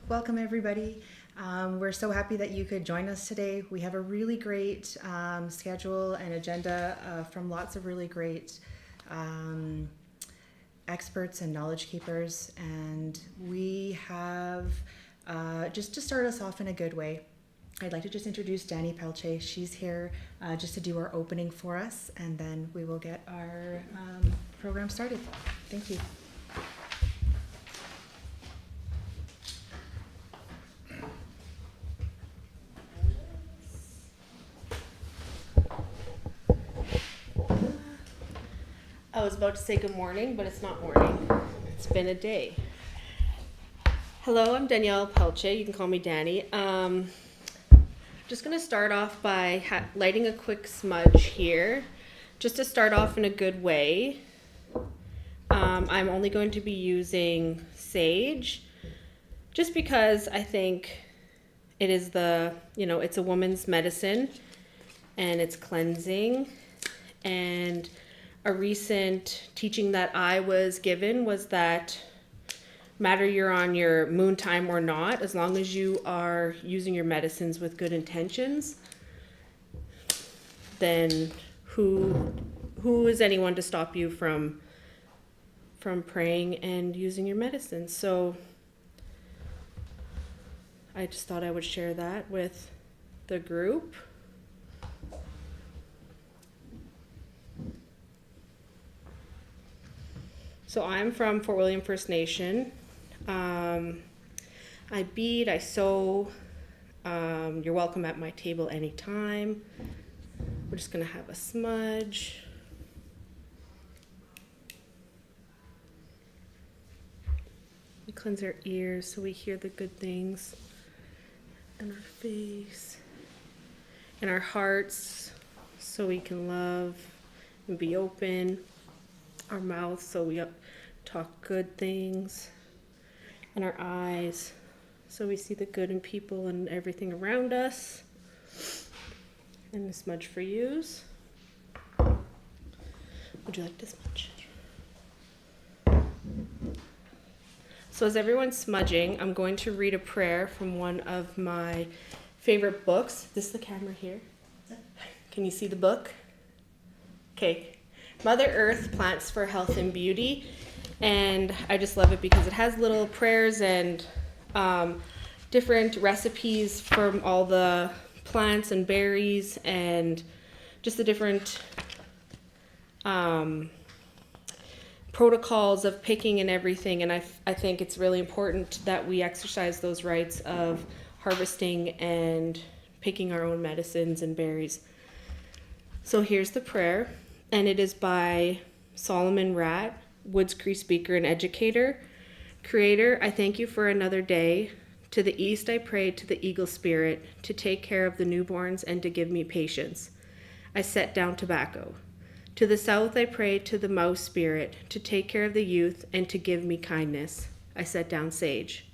Welcome, everybody. We're so happy that you could join us today. We have a really great schedule and agenda from lots of really great experts and knowledge keepers. And we have, just to start us off in a good way, I'd like to just introduce Dani Pelche. She's here just to do our opening for us, and then we will get our program started. Thank you. I was about to say good morning, but it's not morning. It's been a day. Hello, I'm Danielle Pelche. You can call me Dani. Just going to start off by lighting a quick smudge here, just to start off in a good way. I'm only going to be using sage, just because I think it is it's a woman's medicine, and it's cleansing, and a recent teaching that I was given was that matter you're on your moon time or not, as long as you are using your medicines with good intentions, then who is anyone to stop you from praying and using your medicine? So I just thought I would share that with the group. So I'm from Fort William First Nation. I bead, I sew. You're welcome at my table anytime. We're just gonna have a smudge. We cleanse our ears so we hear the good things in our face, in our hearts so we can love and be open, our mouth so we talk good things, and our eyes so we see the good in people and everything around us. And this smudge for use. Would you like this smudge? So as everyone's smudging, I'm going to read a prayer from one of my favorite books. This is the camera here. Can you see the book? Okay. Mother Earth, Plants for Health and Beauty. And I just love it because it has little prayers and different recipes from all the plants and berries and just the different protocols of picking and everything. And I think it's really important that we exercise those rights of harvesting and picking our own medicines and berries. So here's the prayer, and it is by Solomon Ratt, Woods Cree speaker and educator. Creator, I thank you for another day. To the east I pray to the eagle spirit to take care of the newborns and to give me patience. I set down tobacco. To the south I pray to the mouse spirit to take care of the youth and to give me kindness. I set down sage.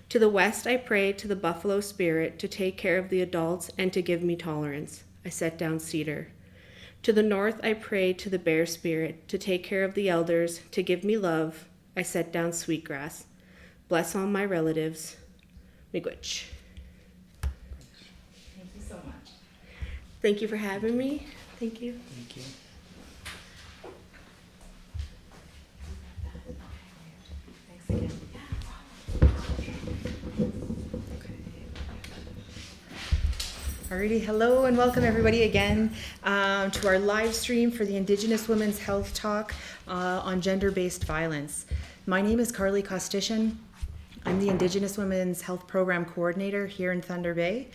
To the west I pray to the buffalo spirit to take care of the adults and to give me tolerance. I set down cedar. To the north I pray to the bear spirit to take care of the elders, to give me love. I set down sweetgrass. Bless all my relatives. Miigwech. Thank you so much. Thank you for having me. Thank you. Thank you. Thanks again. Alrighty, hello and welcome everybody again to our live stream for the Indigenous Women's Health Talk on gender-based violence. My name is Carly Costician. I'm the Indigenous Women's Health Program Coordinator here in Thunder Bay.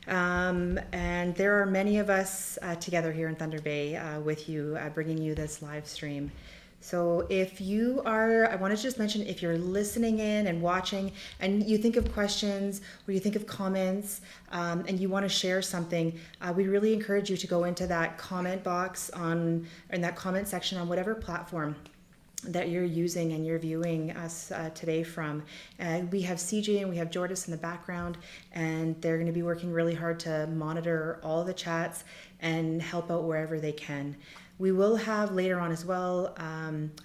And there are many of us together here in Thunder Bay with you, bringing you this live stream. So if you are, I want to just mention, if you're listening in and watching and you think of questions or you think of comments and you want to share something, we really encourage you to go into that comment box in that comment section on whatever platform that you're using and you're viewing us today from. We have CJ and we have Jordis in the background, and they're going to be working really hard to monitor all the chats and help out wherever they can. We will have later on as well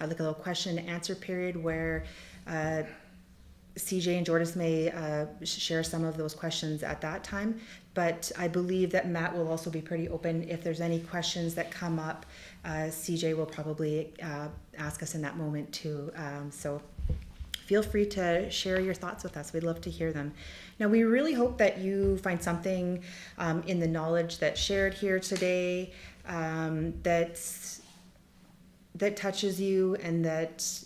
like a little question and answer period where CJ and Jordis may share some of those questions at that time, but I believe that Matt will also be pretty open. If there's any questions that come up, CJ will probably ask us in that moment too. So feel free to share your thoughts with us. We'd love to hear them. Now, we really hope that you find something in the knowledge that's shared here today that touches you and that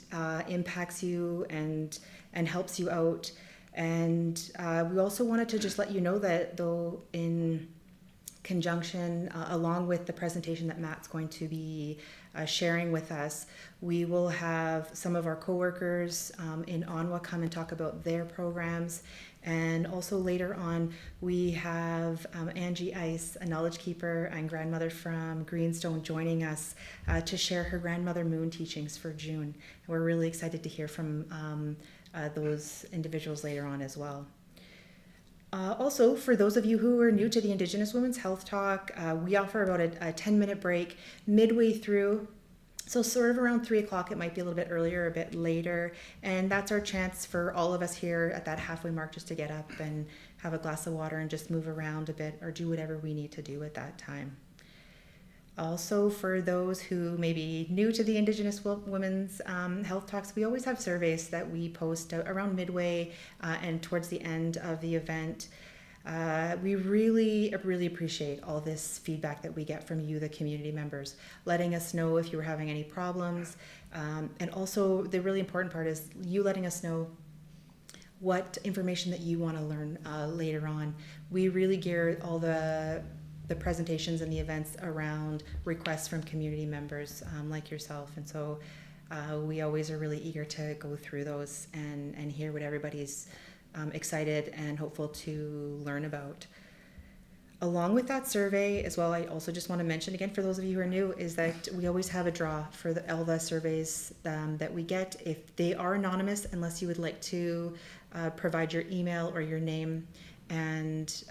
impacts you and helps you out. And we also wanted to just let you know that, though, in conjunction, along with the presentation that Matt's going to be sharing with us, we will have some of our coworkers in ONWA come and talk about their programs. And also later on, we have Angie Ice, a knowledge keeper and grandmother from Greenstone, joining us to share her grandmother moon teachings for June. And we're really excited to hear from those individuals later on as well. Also, for those of you who are new to the Indigenous Women's Health Talk, we offer about a 10-minute break midway through. So sort of around 3 o'clock, it might be a little bit earlier, a bit later. And that's our chance for all of us here at that halfway mark just to get up and have a glass of water and just move around a bit or do whatever we need to do at that time. Also, for those who may be new to the Indigenous Women's Health Talks, we always have surveys that we post around midway and towards the end of the event. We really appreciate all this feedback that we get from you, the community members, letting us know if you were having any problems. And also, the really important part is you letting us know what information that you want to learn later on. We really gear all the presentations and the events around requests from community members like yourself. And so we always are really eager to go through those and hear what everybody's excited and hopeful to learn about. Along with that survey as well, I also just want to mention again, for those of you who are new, is that we always have a draw for all the surveys that we get. If they are anonymous, unless you would like to provide your email or your name, and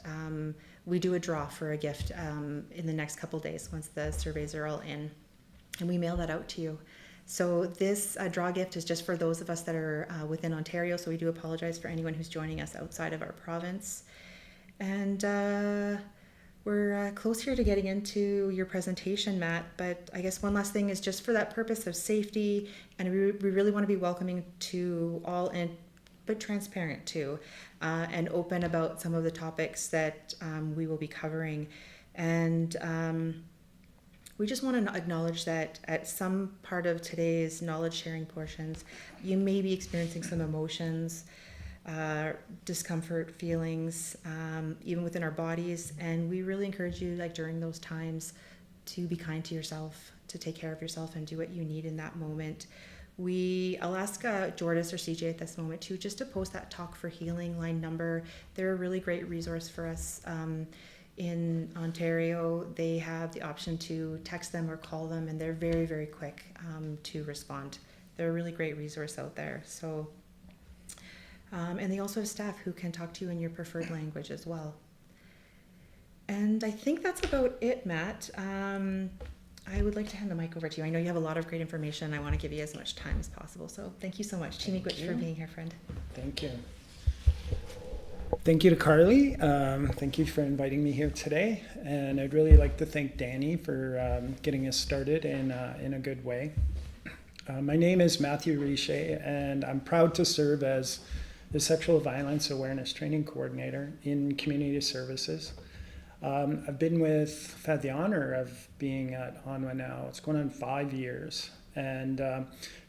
we do a draw for a gift in the next couple days once the surveys are all in, and we mail that out to you. So this draw gift is just for those of us that are within Ontario, so we do apologize for anyone who's joining us outside of our province. And we're close here to getting into your presentation, Matt, but I guess one last thing is just for that purpose of safety, and we really want to be welcoming to all, but transparent too, and open about some of the topics that we will be covering. And we just want to acknowledge that at some part of today's knowledge sharing portions, you may be experiencing some emotions, discomfort, feelings, even within our bodies. And we really encourage you, like during those times, to be kind to yourself, to take care of yourself and do what you need in that moment. I'll ask Jordis or CJ at this moment too, just to post that Talk for Healing line number. They're a really great resource for us. In Ontario, they have the option to text them or call them, and they're very quick to respond. They're a really great resource out there. So, and they also have staff who can talk to you in your preferred language as well. And I think that's about it, Matt. I would like to hand the mic over to you. I know you have a lot of great information. I want to give you as much time as possible. So thank you so much, Chinikwich, for being here, friend. Thank you. Thank you to Carly. Thank you for inviting me here today. And I'd really like to thank Danny for getting us started in a good way. My name is Matthew Riche, and I'm proud to serve as the Sexual Violence Awareness Training Coordinator in Community Services. I've had the honor of being at ONWA now. It's going on 5 years. And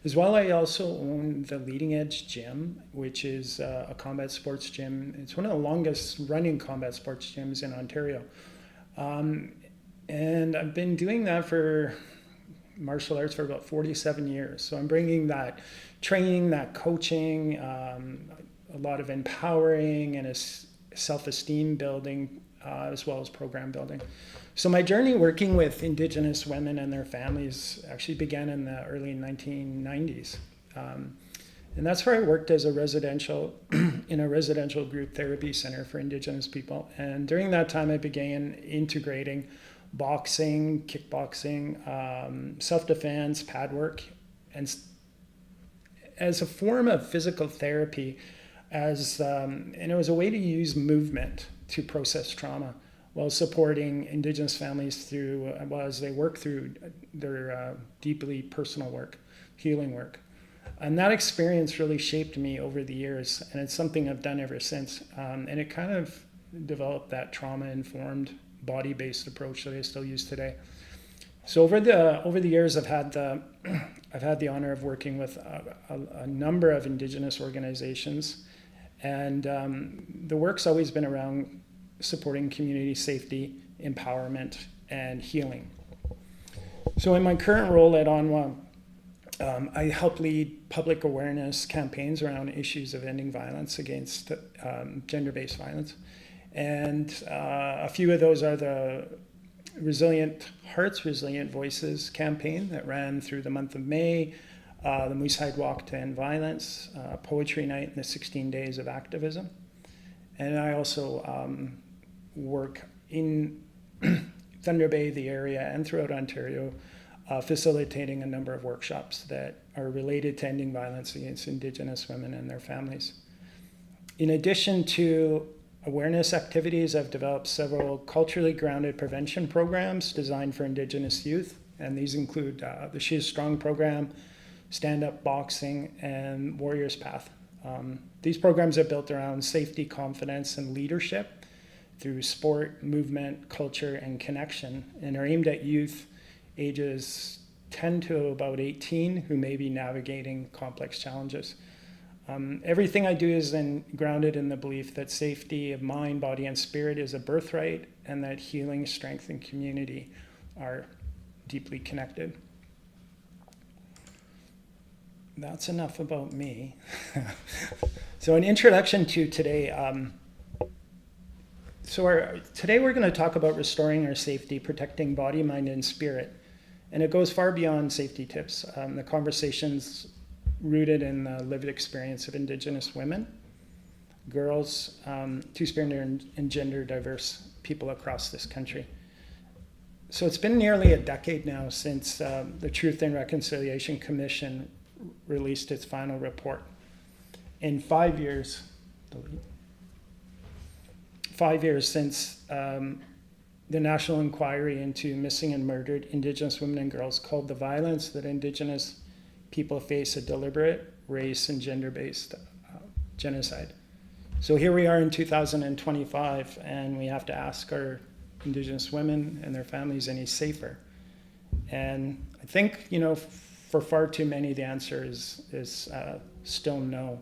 as well, I also own the Leading Edge Gym, which is a combat sports gym. It's one of the longest running combat sports gyms in Ontario. And I've been doing that for martial arts for about 47 years. So I'm bringing that training, that coaching, a lot of empowering and a self-esteem building, as well as program building. So my journey working with Indigenous women and their families actually began in the early 1990s. And that's where I worked as in a residential group therapy center for Indigenous people. And during that time, I began integrating boxing, kickboxing, self-defense, pad work, and as a form of physical therapy and it was a way to use movement to process trauma while supporting Indigenous families through, as they work through their deeply personal work, healing work. And that experience really shaped me over the years, and it's something I've done ever since. And it kind of developed that trauma-informed, body-based approach that I still use today. So over the years, I've had the honor of working with a number of Indigenous organizations, and the work's always been around supporting community safety, empowerment, and healing. So in my current role at ONWA, I help lead public awareness campaigns around issues of ending violence against gender-based violence. And a few of those are the Resilient Hearts, Resilient Voices campaign that ran through the month of May, the Moosehide Walk to End Violence, Poetry Night, and the 16 Days of Activism. And I also work in Thunder Bay, the area, and throughout Ontario, facilitating a number of workshops that are related to ending violence against Indigenous women and their families. In addition to awareness activities, I've developed several culturally grounded prevention programs designed for Indigenous youth, and these include the She Is Strong program, stand-up boxing, and Warrior's Path. These programs are built around safety, confidence, and leadership through sport, movement, culture, and connection, and are aimed at youth ages 10 to about 18 who may be navigating complex challenges. Everything I do is then grounded in the belief that safety of mind, body, and spirit is a birthright, and that healing, strength, and community are deeply connected. That's enough about me. So an introduction to today. Today we're going to talk about restoring our safety, protecting body, mind, and spirit. And it goes far beyond safety tips. The conversation's rooted in the lived experience of Indigenous women, girls, two-spirit and gender diverse people across this country. So it's been nearly a decade now since the Truth and Reconciliation Commission released its final report. In 5 years since the National Inquiry into Missing and Murdered Indigenous Women and Girls called the violence that Indigenous people face a deliberate race and gender-based genocide. So here we are in 2025, and we have to ask, are Indigenous women and their families any safer? And I think, for far too many, the answer is still no.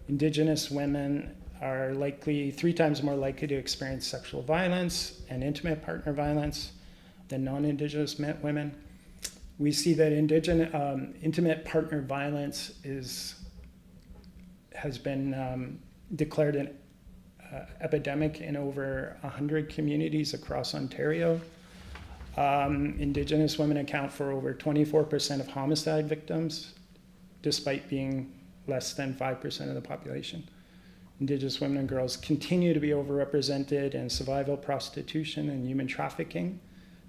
Indigenous women are likely 3 times more likely to experience sexual violence and intimate partner violence than non-Indigenous women. We see that intimate partner violence has been declared an epidemic in over 100 communities across Ontario. Indigenous women account for over 24% of homicide victims, despite being less than 5% of the population. Indigenous women and girls continue to be overrepresented in survival, prostitution, and human trafficking.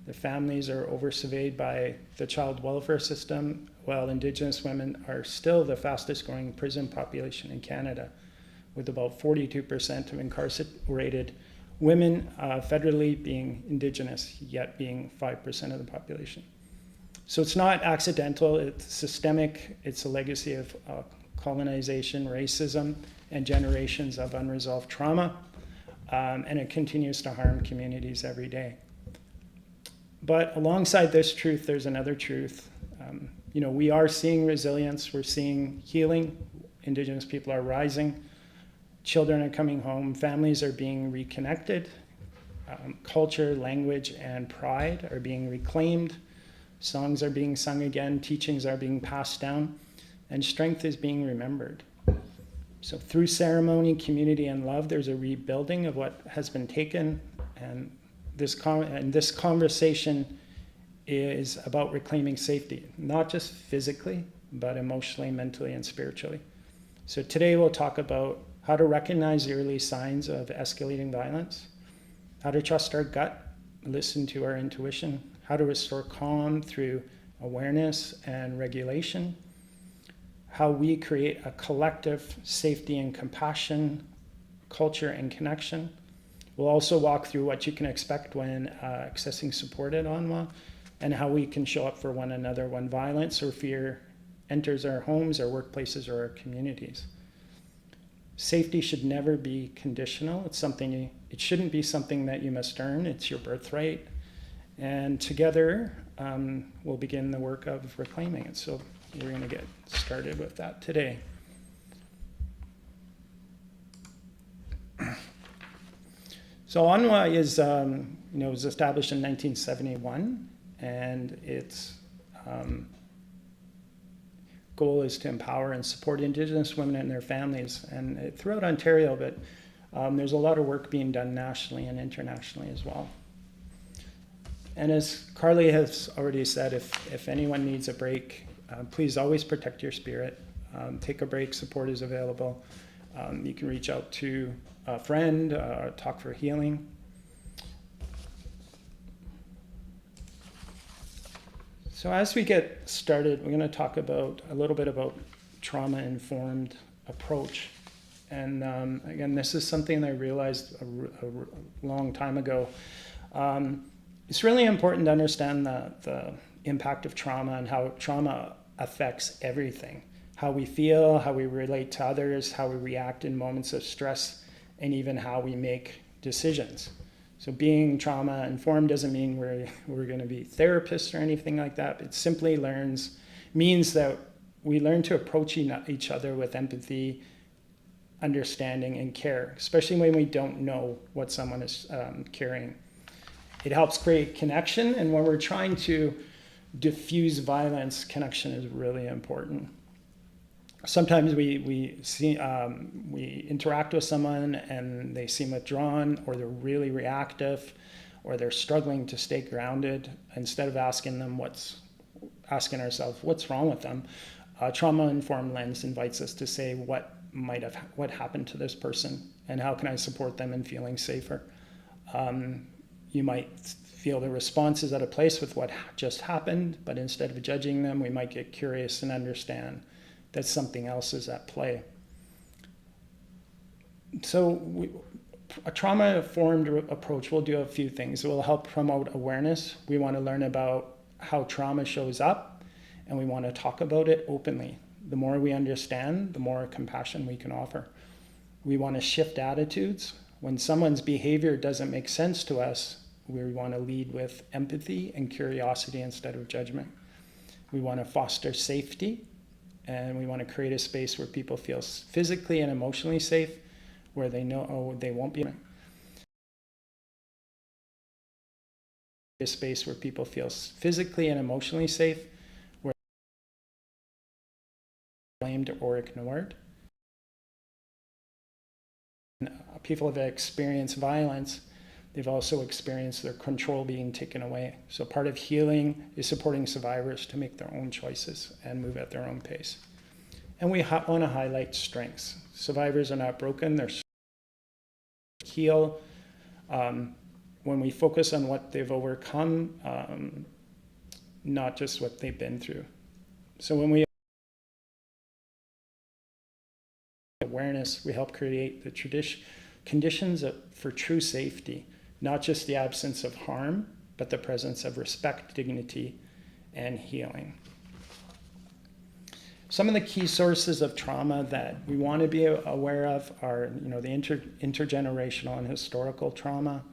Their families are oversurveyed by the child welfare system, while Indigenous women are still the fastest growing prison population in Canada, with about 42% of incarcerated women federally being Indigenous, yet being 5% of the population. So it's not accidental, it's systemic, it's a legacy of colonization, racism, and generations of unresolved trauma, and it continues to harm communities every day. But alongside this truth, there's another truth. We are seeing resilience, we're seeing healing, Indigenous people are rising, children are coming home, families are being reconnected, culture, language, and pride are being reclaimed, songs are being sung again, teachings are being passed down, and strength is being remembered. So through ceremony, community, and love, there's a rebuilding of what has been taken, and this conversation is about reclaiming safety, not just physically, but emotionally, mentally, and spiritually. So today we'll talk about how to recognize the early signs of escalating violence, how to trust our gut, listen to our intuition, how to restore calm through awareness and regulation, how we create a collective safety and compassion, culture and connection. We'll also walk through what you can expect when accessing support at ONWA, and how we can show up for one another when violence or fear enters our homes, our workplaces, or our communities. Safety should never be conditional. It shouldn't be something that you must earn. It's your birthright. And together, we'll begin the work of reclaiming it. So we're going to get started with that today. So ONWA was established in 1971, and its goal is to empower and support Indigenous women and their families, and throughout Ontario, but there's a lot of work being done nationally and internationally as well. And as Carly has already said, if anyone needs a break, please always protect your spirit. Take a break, support is available. You can reach out to a friend, talk for healing. So as we get started, we're going to talk a little bit about trauma-informed approach. And again, this is something that I realized a long time ago. It's really important to understand the impact of trauma and how trauma affects everything. How we feel, how we relate to others, how we react in moments of stress, and even how we make decisions. So being trauma informed doesn't mean we're going to be therapists or anything like that. It simply means that we learn to approach each other with empathy, understanding, and care, especially when we don't know what someone is carrying. It helps create connection, and when we're trying to diffuse violence, connection is really important. Sometimes we interact with someone and they seem withdrawn, or they're really reactive, or they're struggling to stay grounded. Instead of asking ourselves what's wrong with them, a trauma-informed lens invites us to say what happened to this person, and how can I support them in feeling safer. You might feel the response is out of place with what just happened, but instead of judging them, we might get curious and understand that something else is at play. So a trauma-informed approach will do a few things. It will help promote awareness. We want to learn about how trauma shows up, and we want to talk about it openly. The more we understand, the more compassion we can offer. We want to shift attitudes. When someone's behavior doesn't make sense to us, we want to lead with empathy and curiosity instead of judgment. We want to foster safety, and we want to create a space where people feel physically and emotionally safe, where they know they won't be. A space where people feel physically and emotionally safe, where blamed or ignored. And people have experienced violence. They've also experienced their control being taken away. So part of healing is supporting survivors to make their own choices and move at their own pace. And we want to highlight strengths. Survivors are not broken, they're heal. When we focus on what they've overcome, not just what they've been through. So when we awareness, we help create the conditions for true safety. Not just the absence of harm, but the presence of respect, dignity, and healing. Some of the key sources of trauma that we want to be aware of are, the intergenerational and historical trauma.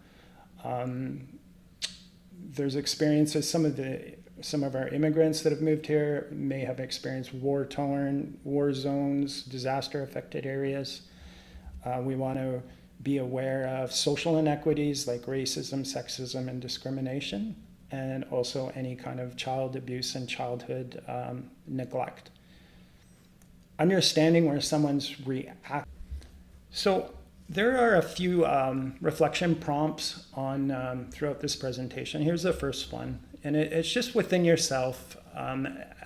There's experiences, some of our immigrants that have moved here may have experienced war-torn, war zones, disaster-affected areas. We want to be aware of social inequities like racism, sexism, and discrimination, and also any kind of child abuse and childhood neglect. Understanding where someone's reacting. So there are a few reflection prompts on throughout this presentation. Here's the first one, and it's just within yourself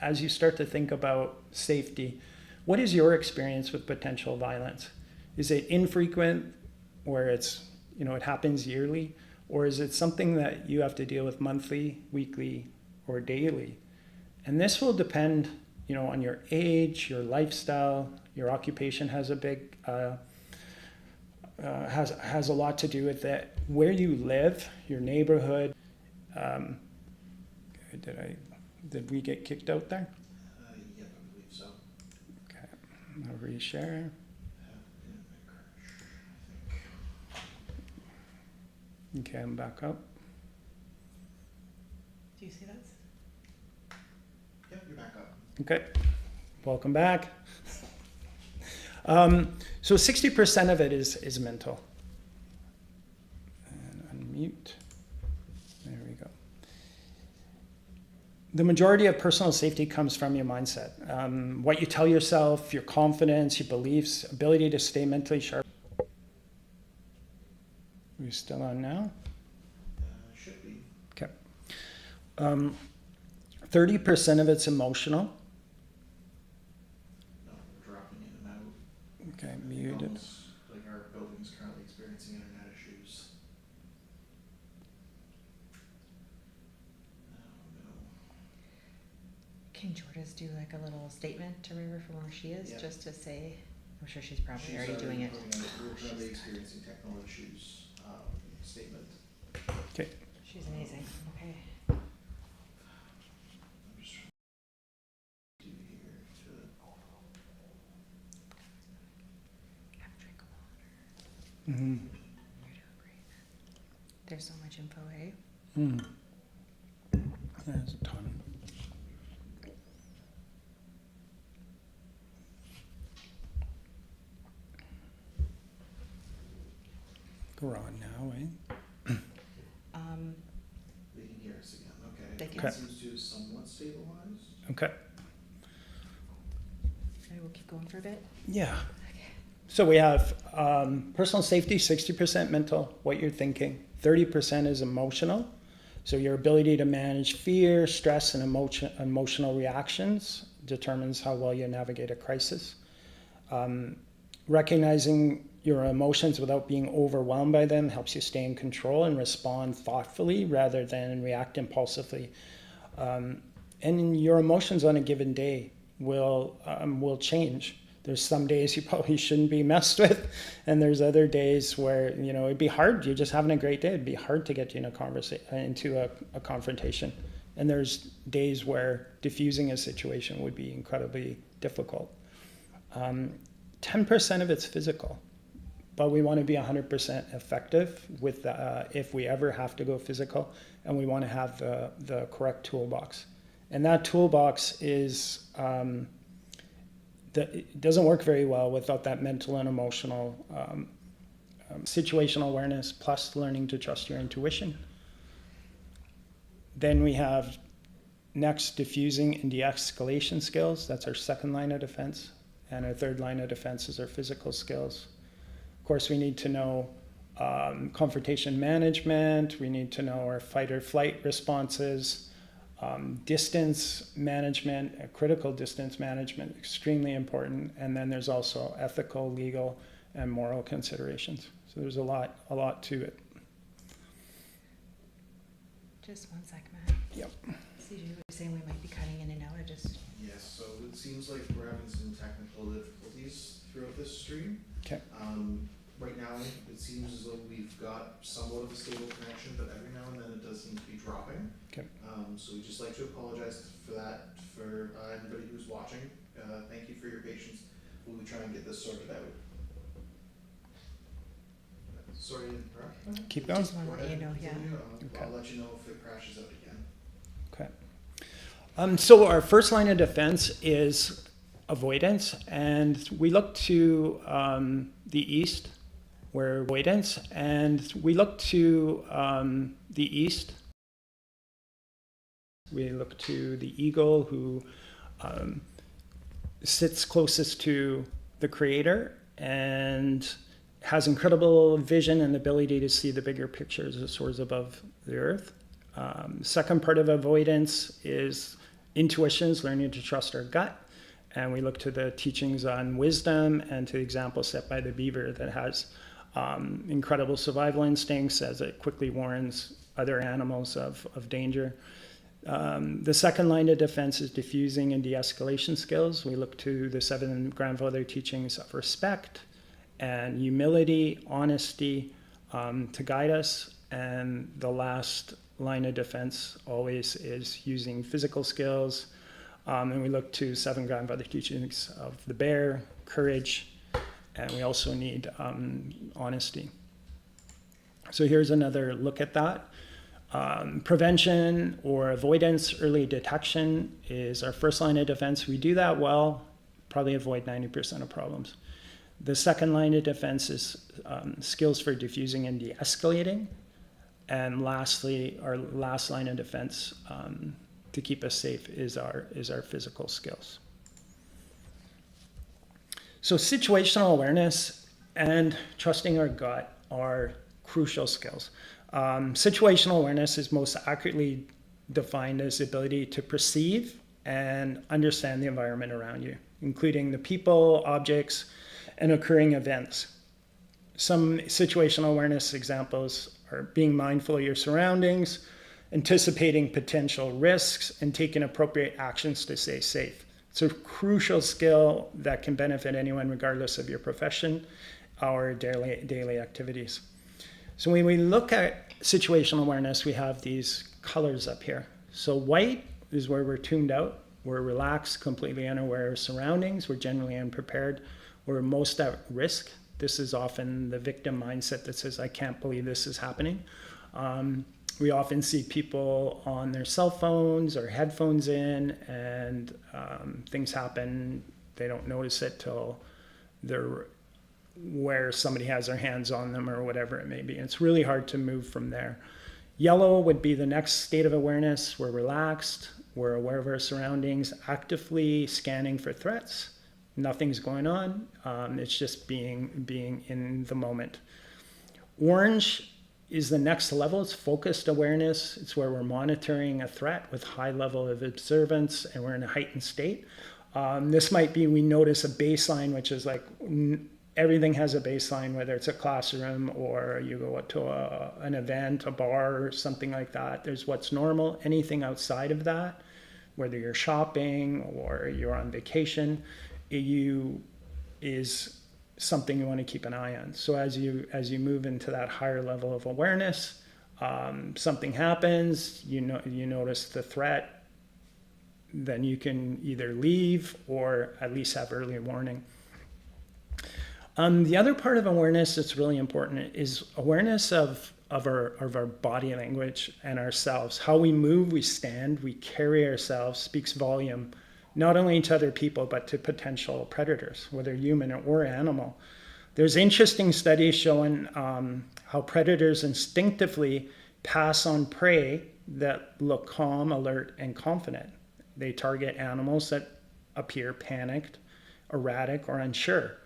as you start to think about safety. What is your experience with potential violence? Is it infrequent, where it happens yearly, or is it something that you have to deal with monthly, weekly, or daily? And this will depend on your age, your lifestyle, your occupation has a big has a lot to do with it. Where you live, your neighborhood. Did we get kicked out there? Yep, I believe so. Okay, I'll reshare. Okay, I'm back up. Do you see that? Yep, you're back up. Okay, welcome back. So 60% of it is mental. And unmute. There we go. The majority of personal safety comes from your mindset. What you tell yourself, your confidence, your beliefs, ability to stay mentally sharp. Are we still on now? Should be. Okay. 30% of it's emotional. No, we're dropping in and out. Okay, muted. Almost like our building's currently experiencing internet issues. Oh no. Can Jordas do like a little statement to remember from where she is, Yeah. just to say, I'm sure she's probably already doing it. We're currently experiencing technical issues. Statement. Okay. She's amazing. Okay. I'm just trying to do here to. Have a drink of water. Mm-hmm. You're doing great. There's so much info, eh? There's a ton. We're on now, eh? They can hear us again. Okay. They can. Okay. It seems to have somewhat stabilized. Okay. Maybe we'll keep going for a bit. Yeah. Okay. So we have personal safety, 60% mental, what you're thinking. 30% is emotional. So your ability to manage fear, stress, and emotional reactions determines how well you navigate a crisis. Recognizing your emotions without being overwhelmed by them helps you stay in control and respond thoughtfully rather than react impulsively. And your emotions on a given day will change. There's some days you probably shouldn't be messed with, and there's other days where it'd be hard. You're just having a great day. It'd be hard to get you in into a confrontation. And there's days where diffusing a situation would be incredibly difficult. 10% of it's physical, but we want to be 100% effective with if we ever have to go physical, and we want to have the correct toolbox. And that toolbox is it doesn't work very well without that mental and emotional situational awareness, plus learning to trust your intuition. Then we have next diffusing and de-escalation skills. That's our second line of defense. And our third line of defense is our physical skills. Of course, we need to know confrontation management. We need to know our fight or flight responses. Distance management, critical distance management, extremely important. And then there's also ethical, legal, and moral considerations. So there's a lot to it. Just one sec, Matt. Yep. CJ was saying we might be cutting in and out. I just. Yes, so it seems like we're having some technical difficulties throughout this stream. Okay. Right now, it seems as though we've got somewhat of a stable connection, but every now and then it does seem to be dropping. Okay. So we'd just like to apologize for that, for anybody who's watching. Thank you for your patience. We'll be trying to get this sorted out. Sorry to interrupt. Keep going. Just want to let you know, yeah. Okay. I'll let you know if it crashes out again. Okay. So our first line of defense is avoidance, and we look to the east, where avoidance, and we look to the east. We look to the eagle, who sits closest to the creator and has incredible vision and ability to see the bigger picture as it soars above the earth. Second part of avoidance is intuitions, learning to trust our gut. And we look to the teachings on wisdom and to the example set by the beaver that has incredible survival instincts as it quickly warns other animals of danger. The second line of defense is diffusing and de-escalation skills. We look to the 7 grandfather teachings of respect and humility, honesty to guide us. And the last line of defense always is using physical skills. And we look to 7 grandfather teachings of the bear, courage, and we also need honesty. So here's another look at that. Prevention or avoidance, early detection is our first line of defense. We do that well, probably avoid 90% of problems. The second line of defense is skills for diffusing and de-escalating. And lastly, our last line of defense to keep us safe is our physical skills. So situational awareness and trusting our gut are crucial skills. Situational awareness is most accurately defined as the ability to perceive and understand the environment around you, including the people, objects, and occurring events. Some situational awareness examples are being mindful of your surroundings, anticipating potential risks, and taking appropriate actions to stay safe. It's a crucial skill that can benefit anyone regardless of your profession or daily activities. So when we look at situational awareness, we have these colors up here. So white is where we're tuned out. We're relaxed, completely unaware of surroundings. We're generally unprepared. We're most at risk. This is often the victim mindset that says, I can't believe this is happening. We often see people on their cell phones or headphones in, and things happen. They don't notice it till they're where somebody has their hands on them or whatever it may be. And it's really hard to move from there. Yellow would be the next state of awareness. We're relaxed. We're aware of our surroundings, actively scanning for threats. Nothing's going on. It's just being in the moment. Orange is the next level. It's focused awareness. It's where we're monitoring a threat with high level of observance, and we're in a heightened state. This might be, we notice a baseline, which is like everything has a baseline, whether it's a classroom or you go to an event, a bar, or something like that. There's what's normal. Anything outside of that, whether you're shopping or you're on vacation, is something you want to keep an eye on. So as you move into that higher level of awareness, something happens, you notice the threat, then you can either leave or at least have early warning. The other part of awareness that's really important is awareness of our body language and ourselves. How we move, we stand, we carry ourselves speaks volume, not only to other people, but to potential predators, whether human or animal. There's interesting studies showing how predators instinctively pass on prey that look calm, alert, and confident. They target animals that appear panicked, erratic, or unsure.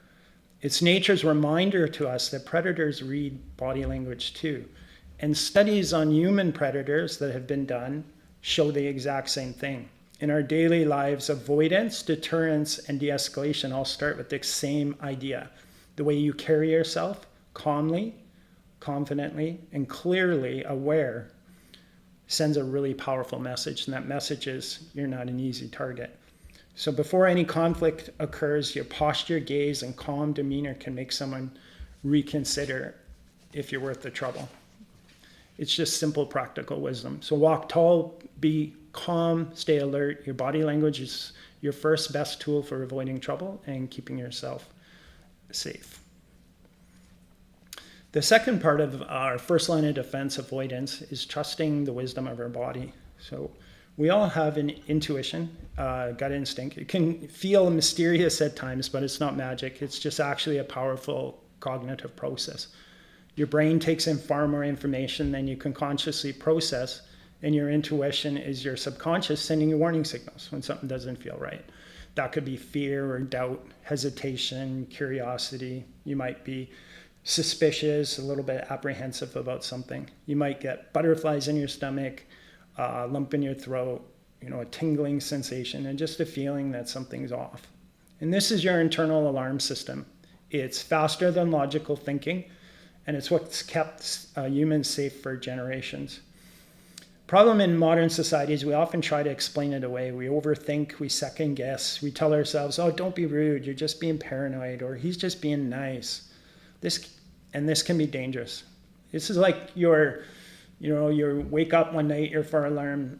It's nature's reminder to us that predators read body language too. And studies on human predators that have been done show the exact same thing. In our daily lives, avoidance, deterrence, and de-escalation all start with the same idea. The way you carry yourself, calmly, confidently, and clearly aware, sends a really powerful message. And that message is, you're not an easy target. So before any conflict occurs, your posture, gaze, and calm demeanor can make someone reconsider if you're worth the trouble. It's just simple, practical wisdom. So walk tall, be calm, stay alert. Your body language is your first best tool for avoiding trouble and keeping yourself safe. The second part of our first line of defense, avoidance, is trusting the wisdom of our body. So we all have an intuition, gut instinct. It can feel mysterious at times, but it's not magic. It's just actually a powerful cognitive process. Your brain takes in far more information than you can consciously process, and your intuition is your subconscious sending you warning signals when something doesn't feel right. That could be fear or doubt, hesitation, curiosity. You might be suspicious, a little bit apprehensive about something. You might get butterflies in your stomach, a lump in your throat, a tingling sensation, and just a feeling that something's off. And this is your internal alarm system. It's faster than logical thinking, and it's what's kept humans safe for generations. Problem in modern society is we often try to explain it away. We overthink, we second guess, we tell ourselves, oh, don't be rude, you're just being paranoid, or he's just being nice. This can be dangerous. This is like you wake up one night, your fire alarm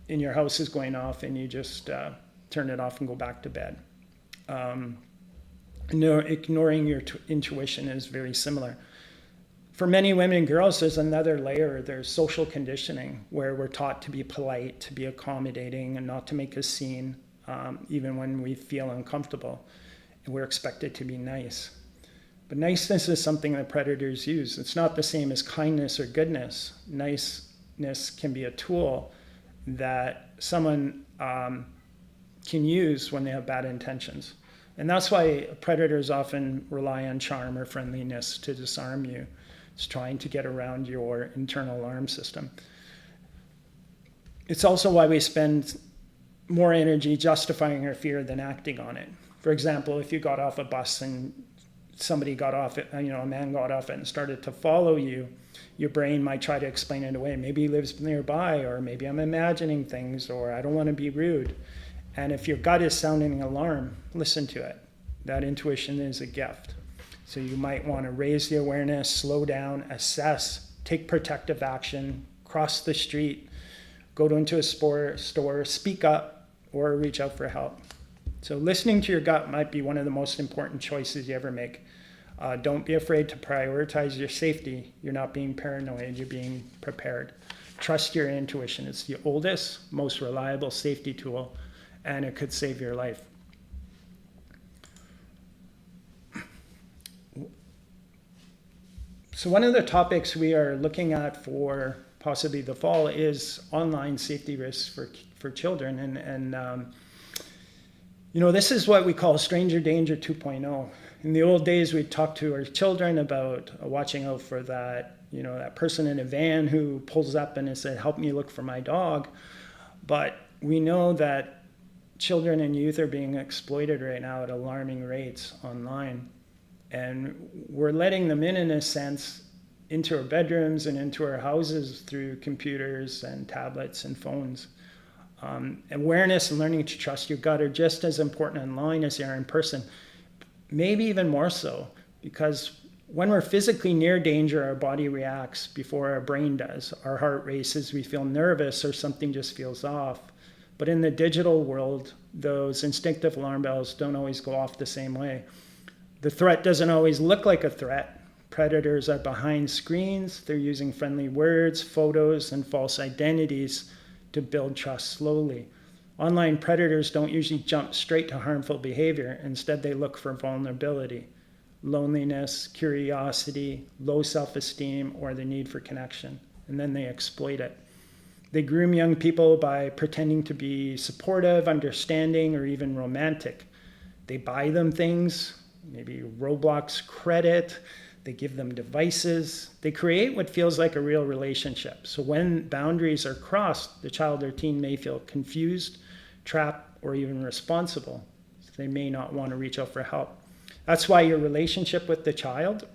in your house is going off, and you just turn it off and go back to bed. Ignoring your intuition is very similar. For many women and girls, there's another layer. There's social conditioning, where we're taught to be polite, to be accommodating, and not to make a scene, even when we feel uncomfortable. And we're expected to be nice. But niceness is something that predators use. It's not the same as kindness or goodness. Niceness can be a tool that someone can use when they have bad intentions. And that's why predators often rely on charm or friendliness to disarm you. It's trying to get around your internal alarm system. It's also why we spend more energy justifying our fear than acting on it. For example, if you got off a bus and somebody got off it, a man got off it and started to follow you, your brain might try to explain it away. Maybe he lives nearby, or maybe I'm imagining things, or I don't want to be rude. And if your gut is sounding an alarm, listen to it. That intuition is a gift. So you might want to raise the awareness, slow down, assess, take protective action, cross the street, go into a store, speak up, or reach out for help. So listening to your gut might be one of the most important choices you ever make. Don't be afraid to prioritize your safety. You're not being paranoid, you're being prepared. Trust your intuition. It's the oldest, most reliable safety tool, and it could save your life. So one of the topics we are looking at for possibly the fall is online safety risks for children. And this is what we call stranger danger 2.0. In the old days, we'd talk to our children about watching out for that person in a van who pulls up and said, help me look for my dog. But we know that children and youth are being exploited right now at alarming rates online. And we're letting them in a sense, into our bedrooms and into our houses through computers and tablets and phones. Awareness and learning to trust your gut are just as important online as they are in person, maybe even more so, because when we're physically near danger, our body reacts before our brain does. Our heart races, we feel nervous, or something just feels off. But in the digital world, those instinctive alarm bells don't always go off the same way. The threat doesn't always look like a threat. Predators are behind screens. They're using friendly words, photos, and false identities to build trust slowly. Online predators don't usually jump straight to harmful behavior. Instead, they look for vulnerability, loneliness, curiosity, low self-esteem, or the need for connection, and then they exploit it. They groom young people by pretending to be supportive, understanding, or even romantic. They buy them things, maybe Roblox credit. They give them devices. They create what feels like a real relationship. So when boundaries are crossed, the child or teen may feel confused, trapped, or even responsible. So they may not want to reach out for help. That's why your relationship with the child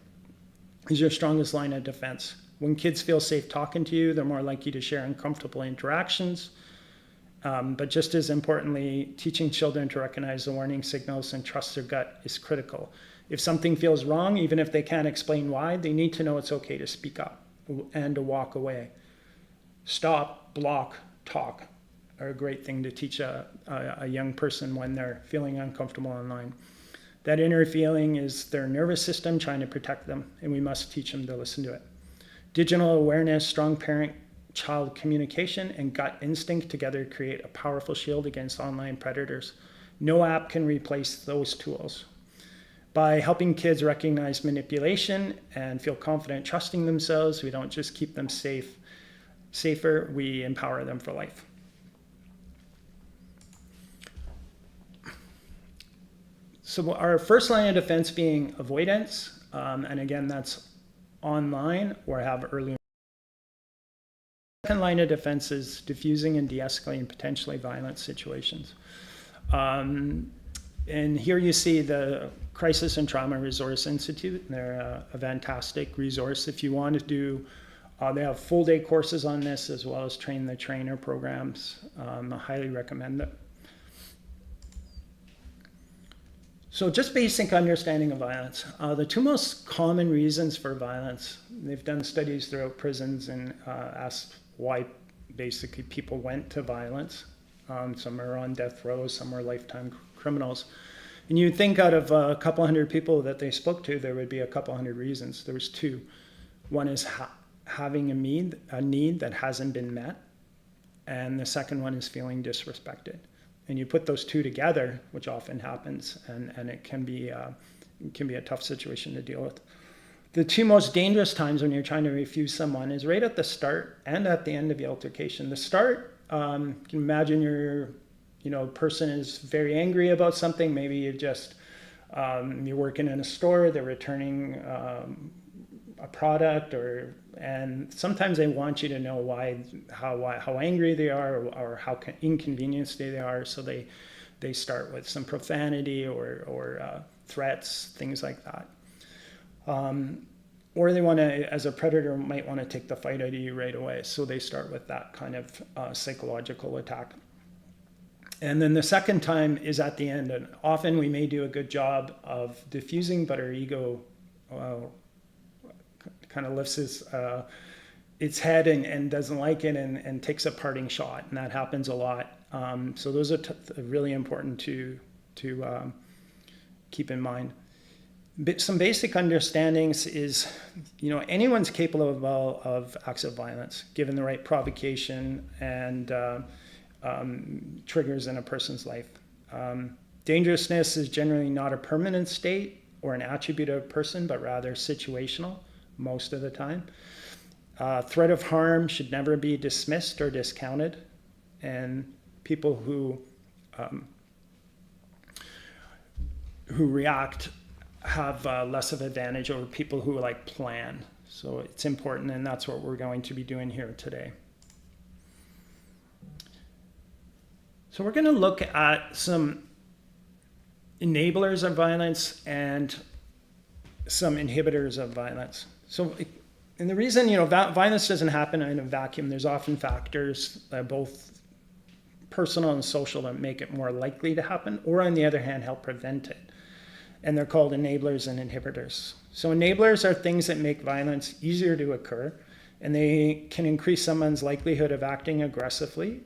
is your strongest line of defense. When kids feel safe talking to you, they're more likely to share uncomfortable interactions. But just as importantly, teaching children to recognize the warning signals and trust their gut is critical. If something feels wrong, even if they can't explain why, they need to know it's okay to speak up and to walk away. Stop, block, talk are a great thing to teach a young person when they're feeling uncomfortable online. That inner feeling is their nervous system trying to protect them, and we must teach them to listen to it. Digital awareness, strong parent-child communication, and gut instinct together create a powerful shield against online predators. No app can replace those tools. By helping kids recognize manipulation and feel confident trusting themselves, we don't just keep them safer, we empower them for life. So our first line of defense being avoidance, and again, that's online or have early. Second line of defense is diffusing and de-escalating potentially violent situations. And here you see the Crisis and Trauma Resource Institute. They're a fantastic resource if you want to do They have full day courses on this as well as train the trainer programs. I highly recommend it. So just basic understanding of violence. The two most common reasons for violence, they've done studies throughout prisons and asked why basically people went to violence. Some are on death row, some are lifetime criminals. And you'd think out of a couple hundred people that they spoke to, there would be a couple hundred reasons. There was two. One is having a need that hasn't been met. And the second one is feeling disrespected. And you put those two together, which often happens, and it can be a tough situation to deal with. The two most dangerous times when you're trying to refuse someone is right at the start and at the end of the altercation. The start, you can imagine person is very angry about something. Maybe you're working in a store, they're returning a product, and sometimes they want you to know how angry they are or how inconvenienced they are. So they start with some profanity or threats, things like that. Or they want to, as a predator, might want to take the fight out of you right away. So they start with that kind of psychological attack. And then the second time is at the end. And often we may do a good job of diffusing, but our ego kind of lifts its head and doesn't like it and takes a parting shot. And that happens a lot. So those are really important to keep in mind. Some basic understandings is, anyone's capable of acts of violence, given the right provocation and triggers in a person's life. Dangerousness is generally not a permanent state or an attribute of a person, but rather situational most of the time. Threat of harm should never be dismissed or discounted. And people who react have less of advantage over people who plan. So it's important, and that's what we're going to be doing here today. So we're going to look at some enablers of violence and some inhibitors of violence. And the reason, violence doesn't happen in a vacuum. There's often factors, both personal and social, that make it more likely to happen, or on the other hand, help prevent it. And they're called enablers and inhibitors. So enablers are things that make violence easier to occur, and they can increase someone's likelihood of acting aggressively,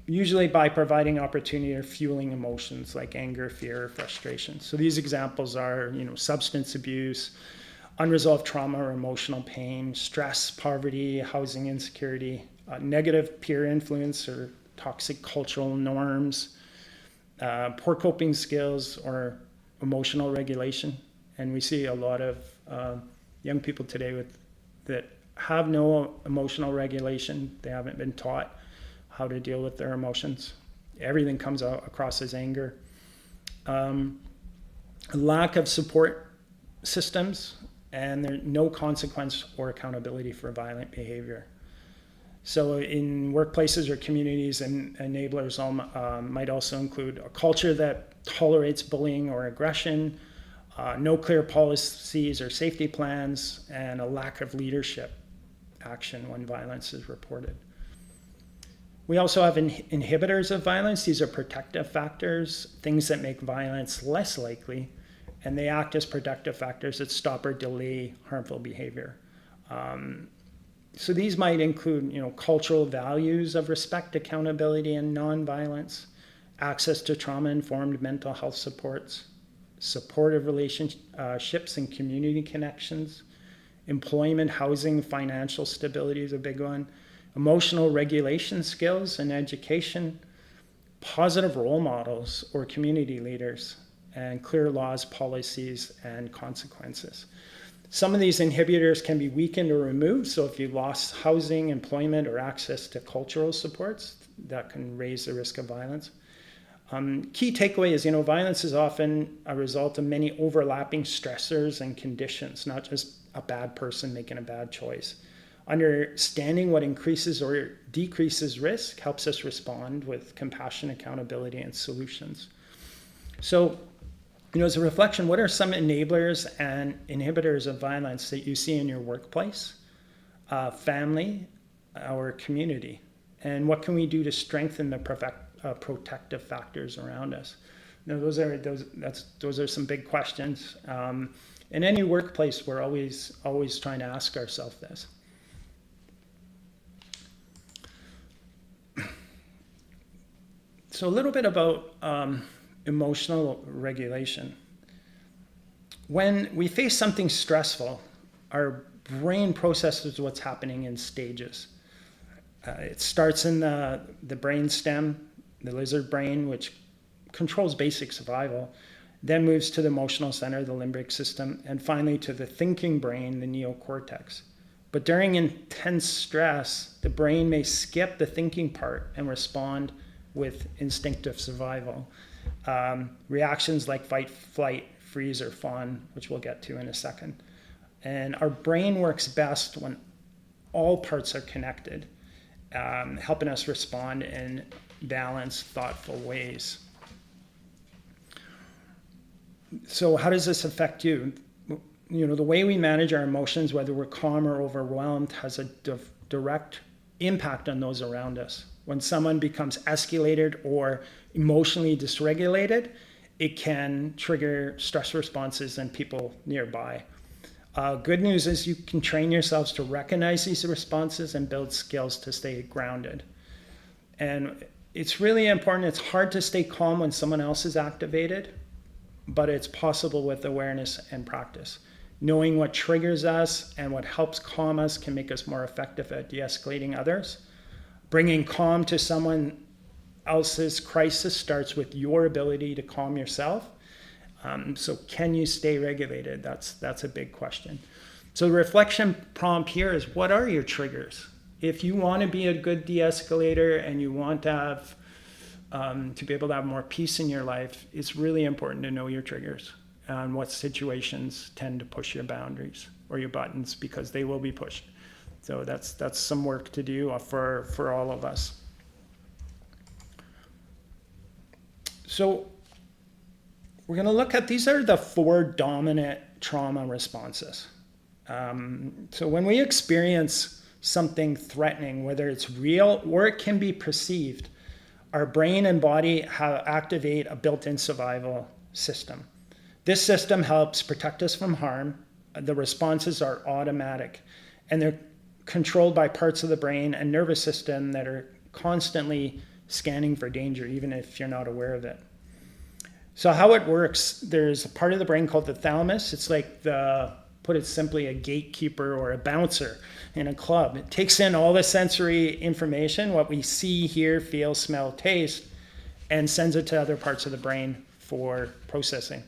usually by providing opportunity or fueling emotions like anger, fear, or frustration. So these examples are, substance abuse, unresolved trauma or emotional pain, stress, poverty, housing insecurity, negative peer influence or toxic cultural norms, poor coping skills or emotional regulation. And we see a lot of young people today that have no emotional regulation. They haven't been taught how to deal with their emotions. Everything comes out across as anger. A lack of support systems, and there's no consequence or accountability for violent behavior. So in workplaces or communities, and enablers might also include a culture that tolerates bullying or aggression, no clear policies or safety plans, and a lack of leadership action when violence is reported. We also have inhibitors of violence. These are protective factors, things that make violence less likely, and they act as protective factors that stop or delay harmful behavior. So these might include, cultural values of respect, accountability, and nonviolence, access to trauma-informed mental health supports, supportive relationships and community connections, employment, housing, financial stability is a big one, emotional regulation skills and education, positive role models or community leaders, and clear laws, policies, and consequences. Some of these inhibitors can be weakened or removed. So if you lost housing, employment, or access to cultural supports, that can raise the risk of violence. Key takeaway is, violence is often a result of many overlapping stressors and conditions, not just a bad person making a bad choice. Understanding what increases or decreases risk helps us respond with compassion, accountability, and solutions. So As a reflection, what are some enablers and inhibitors of violence that you see in your workplace, family, or community? And what can we do to strengthen the protective factors around us? Those are some big questions. In any workplace, we're always trying to ask ourselves this. So a little bit about emotional regulation. When we face something stressful, our brain processes what's happening in stages. It starts in the brain stem, the lizard brain, which controls basic survival, then moves to the emotional center, the limbic system, and finally to the thinking brain, the neocortex. But during intense stress, the brain may skip the thinking part and respond with instinctive survival. Reactions like fight, flight, freeze, or fawn, which we'll get to in a second. And our brain works best when all parts are connected, helping us respond in balanced, thoughtful ways. So how does this affect you? The way we manage our emotions, whether we're calm or overwhelmed, has a direct impact on those around us. When someone becomes escalated or emotionally dysregulated, it can trigger stress responses in people nearby. Good news is you can train yourselves to recognize these responses and build skills to stay grounded. And it's really important. It's hard to stay calm when someone else is activated, but it's possible with awareness and practice. Knowing what triggers us and what helps calm us can make us more effective at de-escalating others. Bringing calm to someone else's crisis starts with your ability to calm yourself. So can you stay regulated? That's a big question. So the reflection prompt here is, what are your triggers? If you want to be a good de-escalator and you want to have to be able to have more peace in your life, it's really important to know your triggers and what situations tend to push your boundaries or your buttons, because they will be pushed. So that's some work to do for all of us. So we're going to look at, these are the 4 dominant trauma responses. So when we experience something threatening, whether it's real or it can be perceived, our brain and body activate a built-in survival system. This system helps protect us from harm. The responses are automatic, and they're controlled by parts of the brain and nervous system that are constantly scanning for danger, even if you're not aware of it. So how it works, there's a part of the brain called the thalamus. It's like put it simply, a gatekeeper or a bouncer in a club. It takes in all the sensory information, what we see, hear, feel, smell, taste, and sends it to other parts of the brain for processing.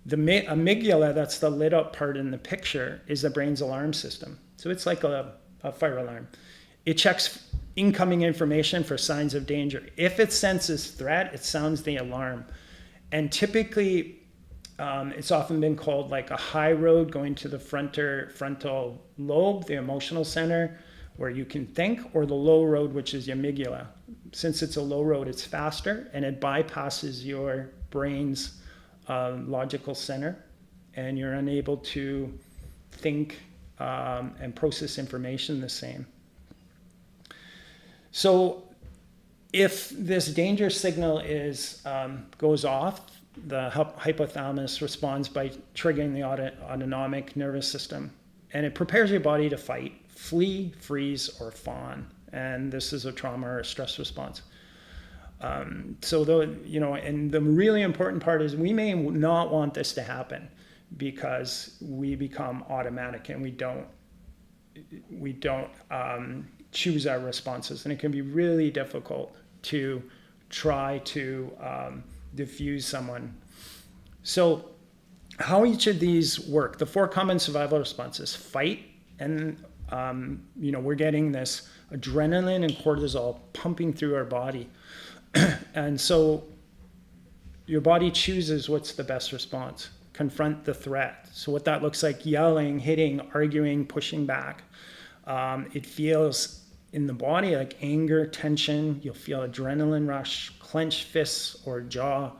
The amygdala, that's the lit up part in the picture, is the brain's alarm system. So it's like a fire alarm. It checks incoming information for signs of danger. If it senses threat, it sounds the alarm. And typically, it's often been called like a high road going to the frontal lobe, the emotional center, where you can think, or the low road, which is your amygdala. Since it's a low road, it's faster, and it bypasses your brain's logical center, and you're unable to think and process information the same. So if this danger signal goes off, the hypothalamus responds by triggering the autonomic nervous system, and it prepares your body to fight, flee, freeze, or fawn. And this is a trauma or a stress response. And the really important part is we may not want this to happen because we become automatic and we don't choose our responses, and it can be really difficult to try to diffuse someone. So how each of these work, the 4 common survival responses: fight, and we're getting this adrenaline and cortisol pumping through our body. And so your body chooses what's the best response. Confront the threat. So what that looks like: yelling, hitting, arguing, pushing back. It feels in the body like anger, tension. You'll feel adrenaline rush, clenched fists or jaw.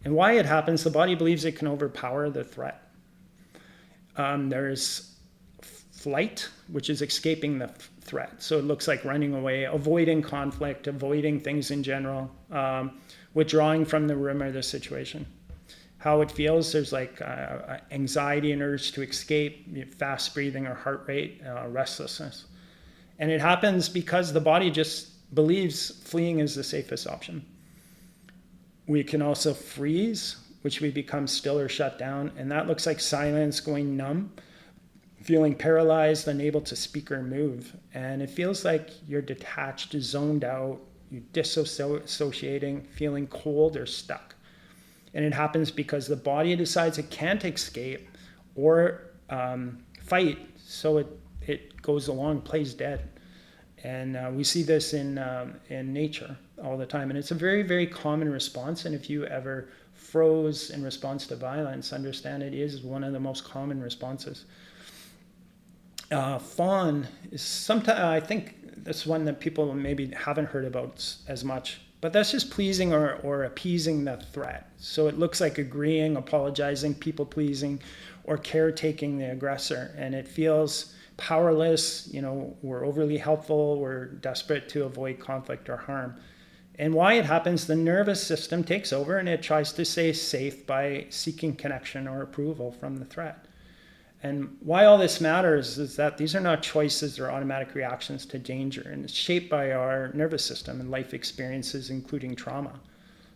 And why it happens, the body believes it can overpower the threat. There's flight, which is escaping the threat. So it looks like running away, avoiding conflict, avoiding things in general, withdrawing from the room or the situation. How it feels, there's like anxiety and urge to escape, fast breathing or heart rate, restlessness. And it happens because the body just believes fleeing is the safest option. We can also freeze, which we become still or shut down. And that looks like silence, going numb, feeling paralyzed, unable to speak or move. And it feels like you're detached, zoned out, you're disassociating, feeling cold or stuck. And it happens because the body decides it can't escape or fight, so it goes along, plays dead. And we see this in nature all the time. And it's a very, very common response. And if you ever froze in response to violence, understand it is one of the most common responses. Fawn is sometimes, I think that's one that people maybe haven't heard about as much, but that's just pleasing or appeasing the threat. So it looks like agreeing, apologizing, people pleasing, or caretaking the aggressor. And it feels powerless, we're overly helpful, we're desperate to avoid conflict or harm. And why it happens, the nervous system takes over and it tries to stay safe by seeking connection or approval from the threat. And why all this matters is that these are not choices or automatic reactions to danger, and it's shaped by our nervous system and life experiences, including trauma.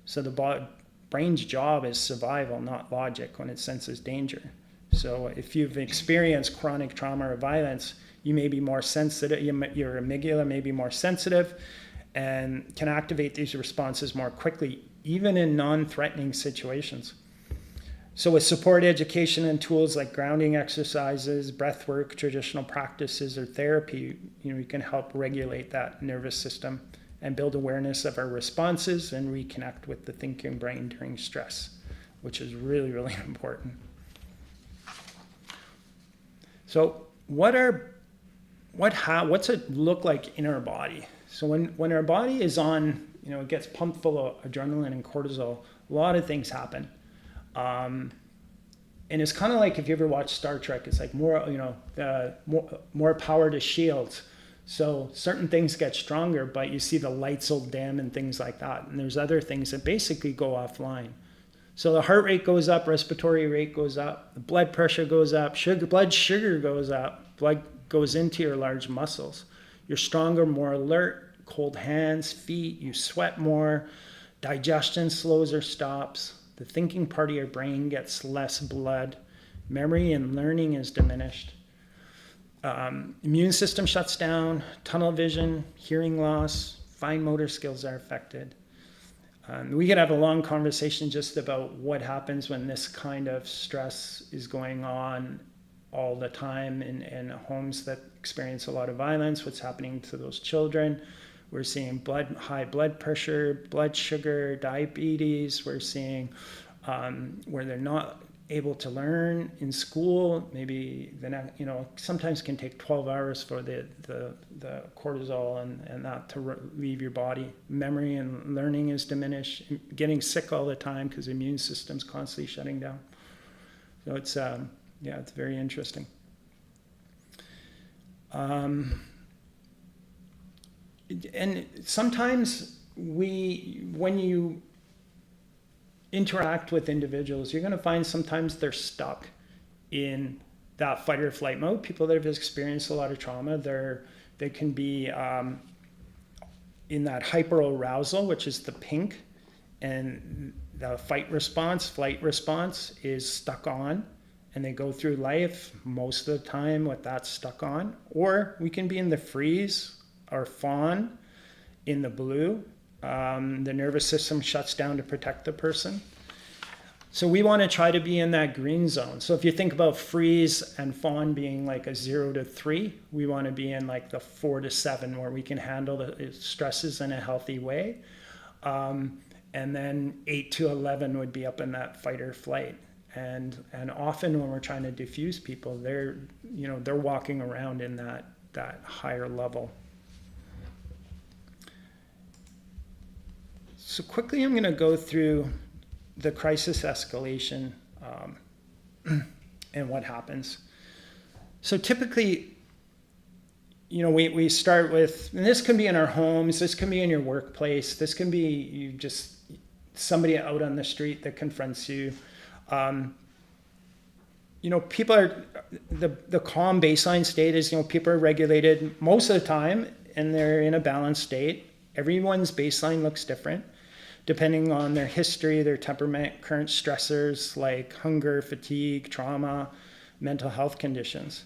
So the brain's job is survival, not logic, when it senses danger. So if you've experienced chronic trauma or violence, you may be more sensitive, your amygdala may be more sensitive and can activate these responses more quickly, even in non-threatening situations. So with support, education, and tools like grounding exercises, breath work, traditional practices, or therapy, we can help regulate that nervous system and build awareness of our responses and reconnect with the thinking brain during stress, which is really, really important. So what's it look like in our body? So when our body is on, it gets pumped full of adrenaline and cortisol, a lot of things happen. And it's kind of like if you ever watch Star Trek, it's like more power to shields. So certain things get stronger, but you see the lights will dim and things like that. And there's other things that basically go offline. So the heart rate goes up, respiratory rate goes up, the blood pressure goes up, blood sugar goes up, blood goes into your large muscles. You're stronger, more alert, cold hands, feet, you sweat more, digestion slows or stops. The thinking part of your brain gets less blood. Memory and learning is diminished. Immune system shuts down, tunnel vision, hearing loss, fine motor skills are affected. We could have a long conversation just about what happens when this kind of stress is going on all the time in homes that experience a lot of violence, what's happening to those children. We're seeing high blood pressure, blood sugar, diabetes. We're seeing where they're not able to learn in school. Maybe sometimes can take 12 hours for the cortisol and that to leave your body. Memory and learning is diminished. Getting sick all the time because the immune system's constantly shutting down. So it's it's very interesting. And sometimes when you interact with individuals, you're going to find sometimes they're stuck in that fight or flight mode. People that have experienced a lot of trauma, they can be in that hyperarousal, which is the pink, and the flight response is stuck on, and they go through life most of the time with that stuck on. Or we can be in the freeze or fawn in the blue. The nervous system shuts down to protect the person. So we want to try to be in that green zone. So if you think about freeze and fawn being like a 0 to 3, we want to be in like the 4 to 7 where we can handle the stresses in a healthy way. And then 8 to 11 would be up in that fight or flight. And often when we're trying to diffuse people, they're walking around in that higher level. So quickly, I'm going to go through the crisis escalation and what happens. So typically, we start with, and this can be in our homes, this can be in your workplace, this can be somebody out on the street that confronts you. People are, the calm baseline state is, people are regulated most of the time and they're in a balanced state. Everyone's baseline looks different depending on their history, their temperament, current stressors like hunger, fatigue, trauma, mental health conditions.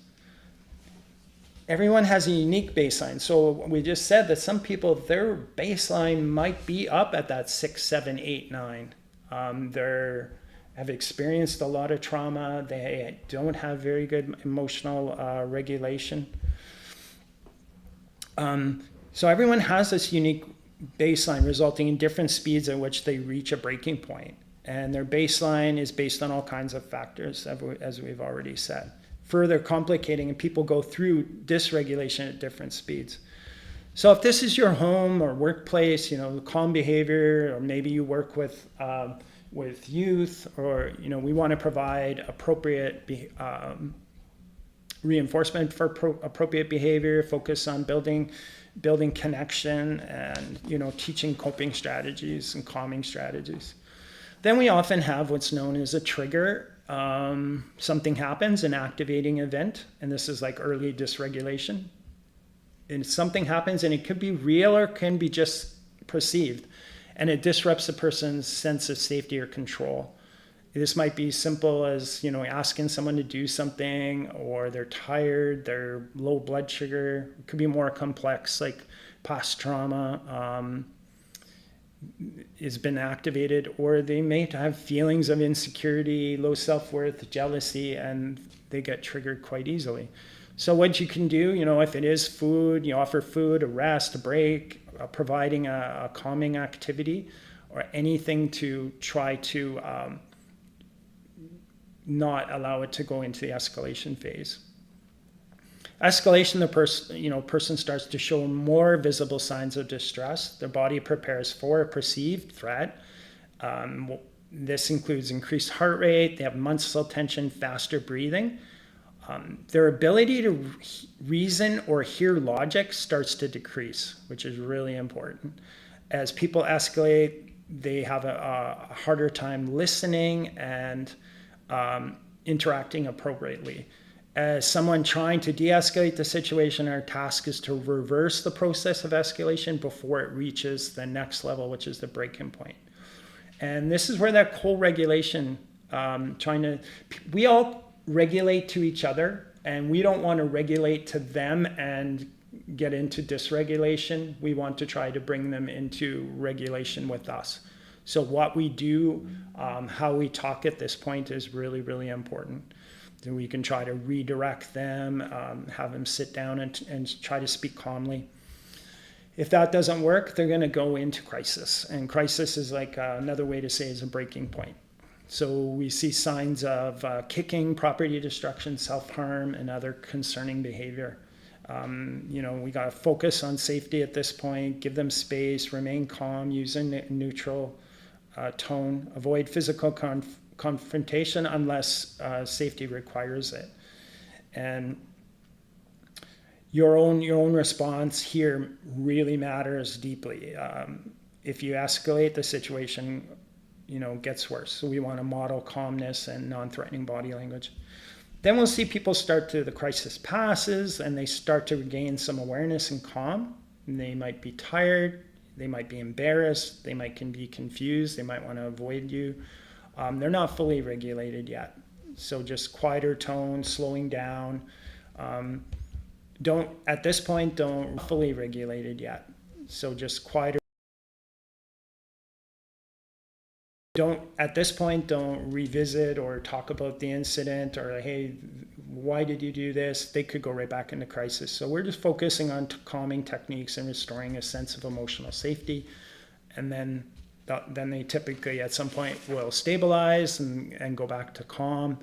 Everyone has a unique baseline. So we just said that some people, their baseline might be up at that 6, 7, 8, 9. They have experienced a lot of trauma. They don't have very good emotional regulation. So everyone has this unique baseline resulting in different speeds at which they reach a breaking point. And their baseline is based on all kinds of factors, as we've already said. Further complicating, and people go through dysregulation at different speeds. So if this is your home or workplace, calm behavior, or maybe you work with youth, or we want to provide appropriate reinforcement for appropriate behavior, focus on building connection, and teaching coping strategies and calming strategies. Then we often have what's known as a trigger. Something happens, an activating event, and this is like early dysregulation. And something happens, and it could be real or can be just perceived, and it disrupts a person's sense of safety or control. This might be simple as asking someone to do something, or they're tired, they're low blood sugar. It could be more complex, like past trauma has been activated, or they may have feelings of insecurity, low self-worth, jealousy, and they get triggered quite easily. So what you can do, if it is food, you offer food, a rest, a break, providing a calming activity, or anything to try to not allow it to go into the escalation phase. Escalation, the person starts to show more visible signs of distress. Their body prepares for a perceived threat. This includes increased heart rate. They have muscle tension, faster breathing. Their ability to reason or hear logic starts to decrease, which is really important. As people escalate, they have a harder time listening and interacting appropriately. As someone trying to de-escalate the situation, our task is to reverse the process of escalation before it reaches the next level, which is the breaking point. And this is where that co-regulation, we all regulate to each other, and we don't want to regulate to them and get into dysregulation. We want to try to bring them into regulation with us. So what we do, how we talk at this point is really, really important. Then we can try to redirect them, have them sit down and try to speak calmly. If that doesn't work, they're going to go into crisis. And crisis is like another way to say is a breaking point. So we see signs of kicking, property destruction, self-harm, and other concerning behavior. We got to focus on safety at this point, give them space, remain calm, use a neutral tone, avoid physical confrontation unless safety requires it. And your own response here really matters deeply. If you escalate, the situation gets worse. So we want to model calmness and non-threatening body language. Then we'll see people the crisis passes and they start to regain some awareness and calm. And they might be tired, they might be embarrassed, they might be confused, they might want to avoid you. They're not fully regulated yet. So just quieter tone, slowing down. At this point, don't fully regulated yet. So just quieter. At this point, don't revisit or talk about the incident or, hey, why did you do this? They could go right back into crisis. So we're just focusing on calming techniques and restoring a sense of emotional safety. And then they typically at some point will stabilize and go back to calm.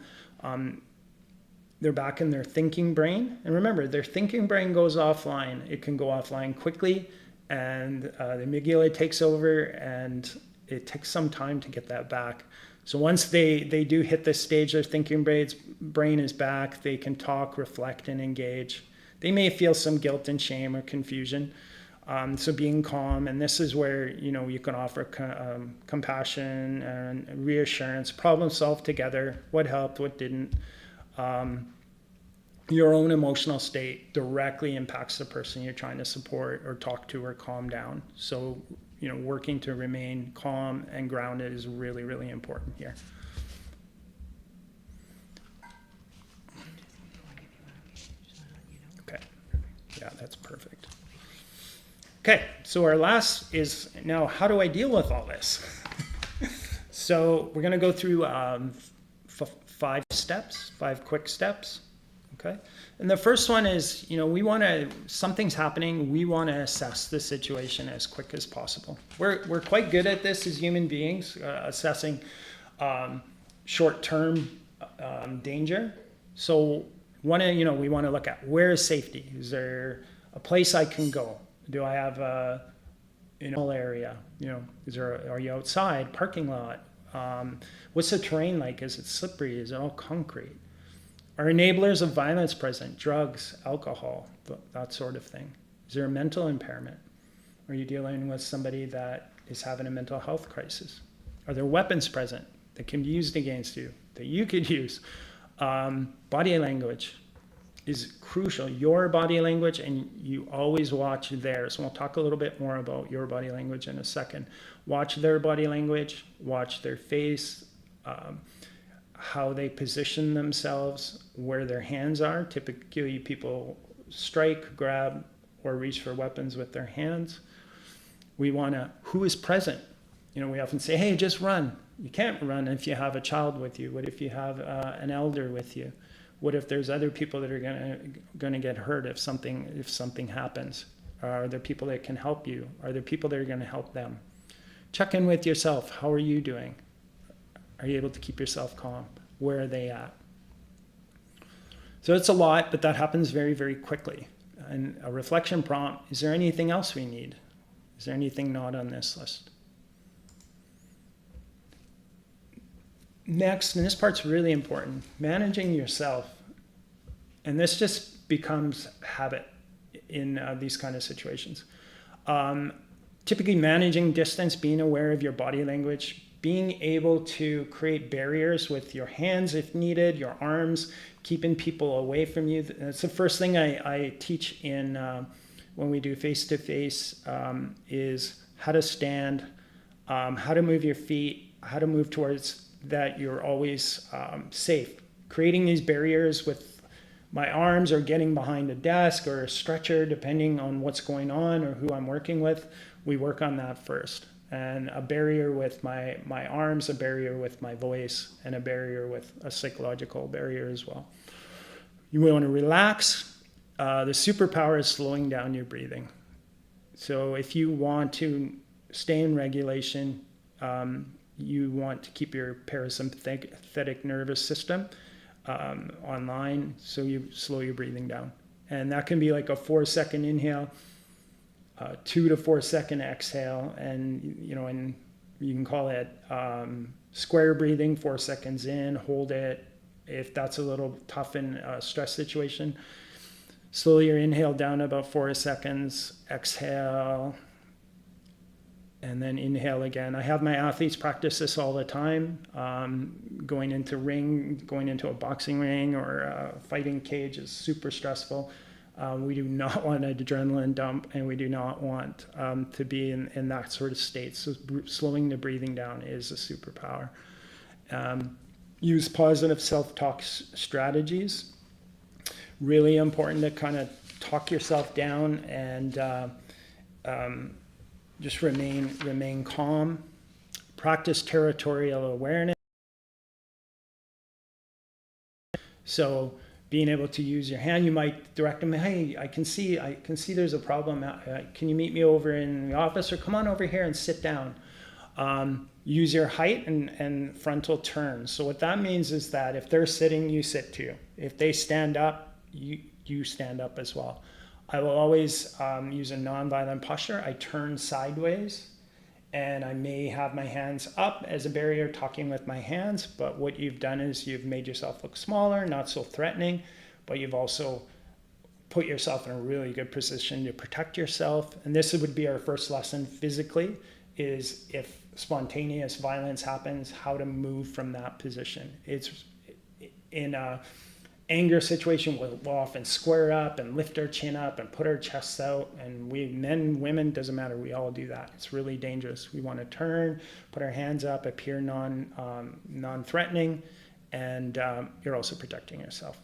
They're back in their thinking brain. And remember, their thinking brain goes offline. It can go offline quickly, and the amygdala takes over, and it takes some time to get that back. So once they do hit this stage, their thinking brain is back, they can talk, reflect, and engage. They may feel some guilt and shame or confusion. So being calm, and this is where, you can offer compassion and reassurance, problem solve together, what helped, what didn't. Your own emotional state directly impacts the person you're trying to support or talk to or calm down. So, working to remain calm and grounded is really, really important here. Okay, yeah, that's perfect. Okay, so our last is now, how do I deal with all this? So we're going to go through 5 steps, 5 quick steps. Okay, and the first one is, something's happening, we want to assess the situation as quick as possible. We're quite good at this as human beings, assessing short-term danger. So we want to look at, where is safety? Is there a place I can go? Do I have a area? Are you outside, parking lot? What's the terrain like? Is it slippery? Is it all concrete? Are enablers of violence present? Drugs, alcohol, that sort of thing. Is there a mental impairment? Are you dealing with somebody that is having a mental health crisis? Are there weapons present that can be used against you, that you could use? Body language is crucial. Your body language, and you always watch theirs. We'll talk a little bit more about your body language in a second. Watch their body language, watch their face, how they position themselves, where their hands are. Typically, people strike, grab, or reach for weapons with their hands. We want to, who is present? We often say, hey, just run. You can't run if you have a child with you. What if you have an elder with you? What if there's other people that are going to get hurt if something happens? Are there people that can help you? Are there people that are going to help them? Check in with yourself. How are you doing? Are you able to keep yourself calm? Where are they at? So it's a lot, but that happens very, very quickly. And a reflection prompt, is there anything else we need? Is there anything not on this list? Next, and this part's really important, managing yourself. And this just becomes habit in these kind of situations. Typically managing distance, being aware of your body language, being able to create barriers with your hands if needed, your arms, keeping people away from you. That's the first thing I teach in when we do face-to-face is how to stand, how to move your feet, how to move towards that you're always safe. Creating these barriers with my arms, or getting behind a desk or a stretcher, depending on what's going on or who I'm working with. We work on that first. And a barrier with my arms, a barrier with my voice, and a barrier with a psychological barrier as well. You want to relax. The superpower is slowing down your breathing. So if you want to stay in regulation, you want to keep your parasympathetic nervous system online, so you slow your breathing down. And that can be like a 4-second inhale, 2 to 4 second exhale, and and you can call it square breathing, 4 seconds in, hold it. If that's a little tough in a stress situation, slow your inhale down to about 4 seconds, exhale, and then inhale again. I have my athletes practice this all the time. Going into a boxing ring or a fighting cage is super stressful. We do not want an adrenaline dump, and we do not want to be in that sort of state. So slowing the breathing down is a superpower. Use positive self-talk strategies. Really important to kind of talk yourself down and just remain calm. Practice territorial awareness. So being able to use your hand, you might direct them, hey, I can see there's a problem. Can you meet me over in the office, or come on over here and sit down? Use your height and frontal turn. So what that means is that if they're sitting, you sit too. If they stand up, you stand up as well. I will always use a nonviolent posture. I turn sideways and I may have my hands up as a barrier, talking with my hands, but what you've done is you've made yourself look smaller, not so threatening, but you've also put yourself in a really good position to protect yourself. And this would be our first lesson physically, is if spontaneous violence happens, how to move from that position. It's in a anger situation, we'll often square up and lift our chin up and put our chests out, and we, men, women, doesn't matter, we all do that. It's really dangerous. We want to turn, put our hands up, appear non-threatening, and you're also protecting yourself.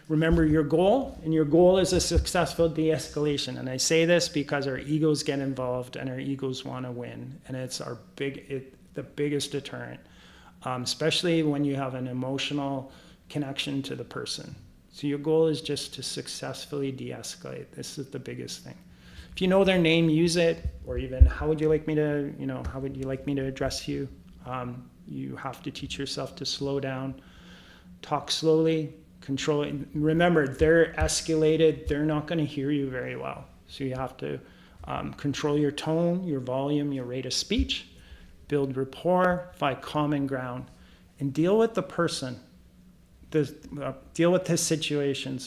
Remember your goal, and your goal is a successful de-escalation. And I say this because our egos get involved and our egos want to win, and it's the biggest deterrent, especially when you have an emotional connection to the person. So your goal is just to successfully de-escalate. This is the biggest thing. If you know their name, use it, or even how would you like me to address you? You have to teach yourself to slow down, talk slowly, control it. Remember, they're escalated, they're not going to hear you very well. So you have to control your tone, your volume, your rate of speech, build rapport, find common ground, and deal with the person. Deal with this situation,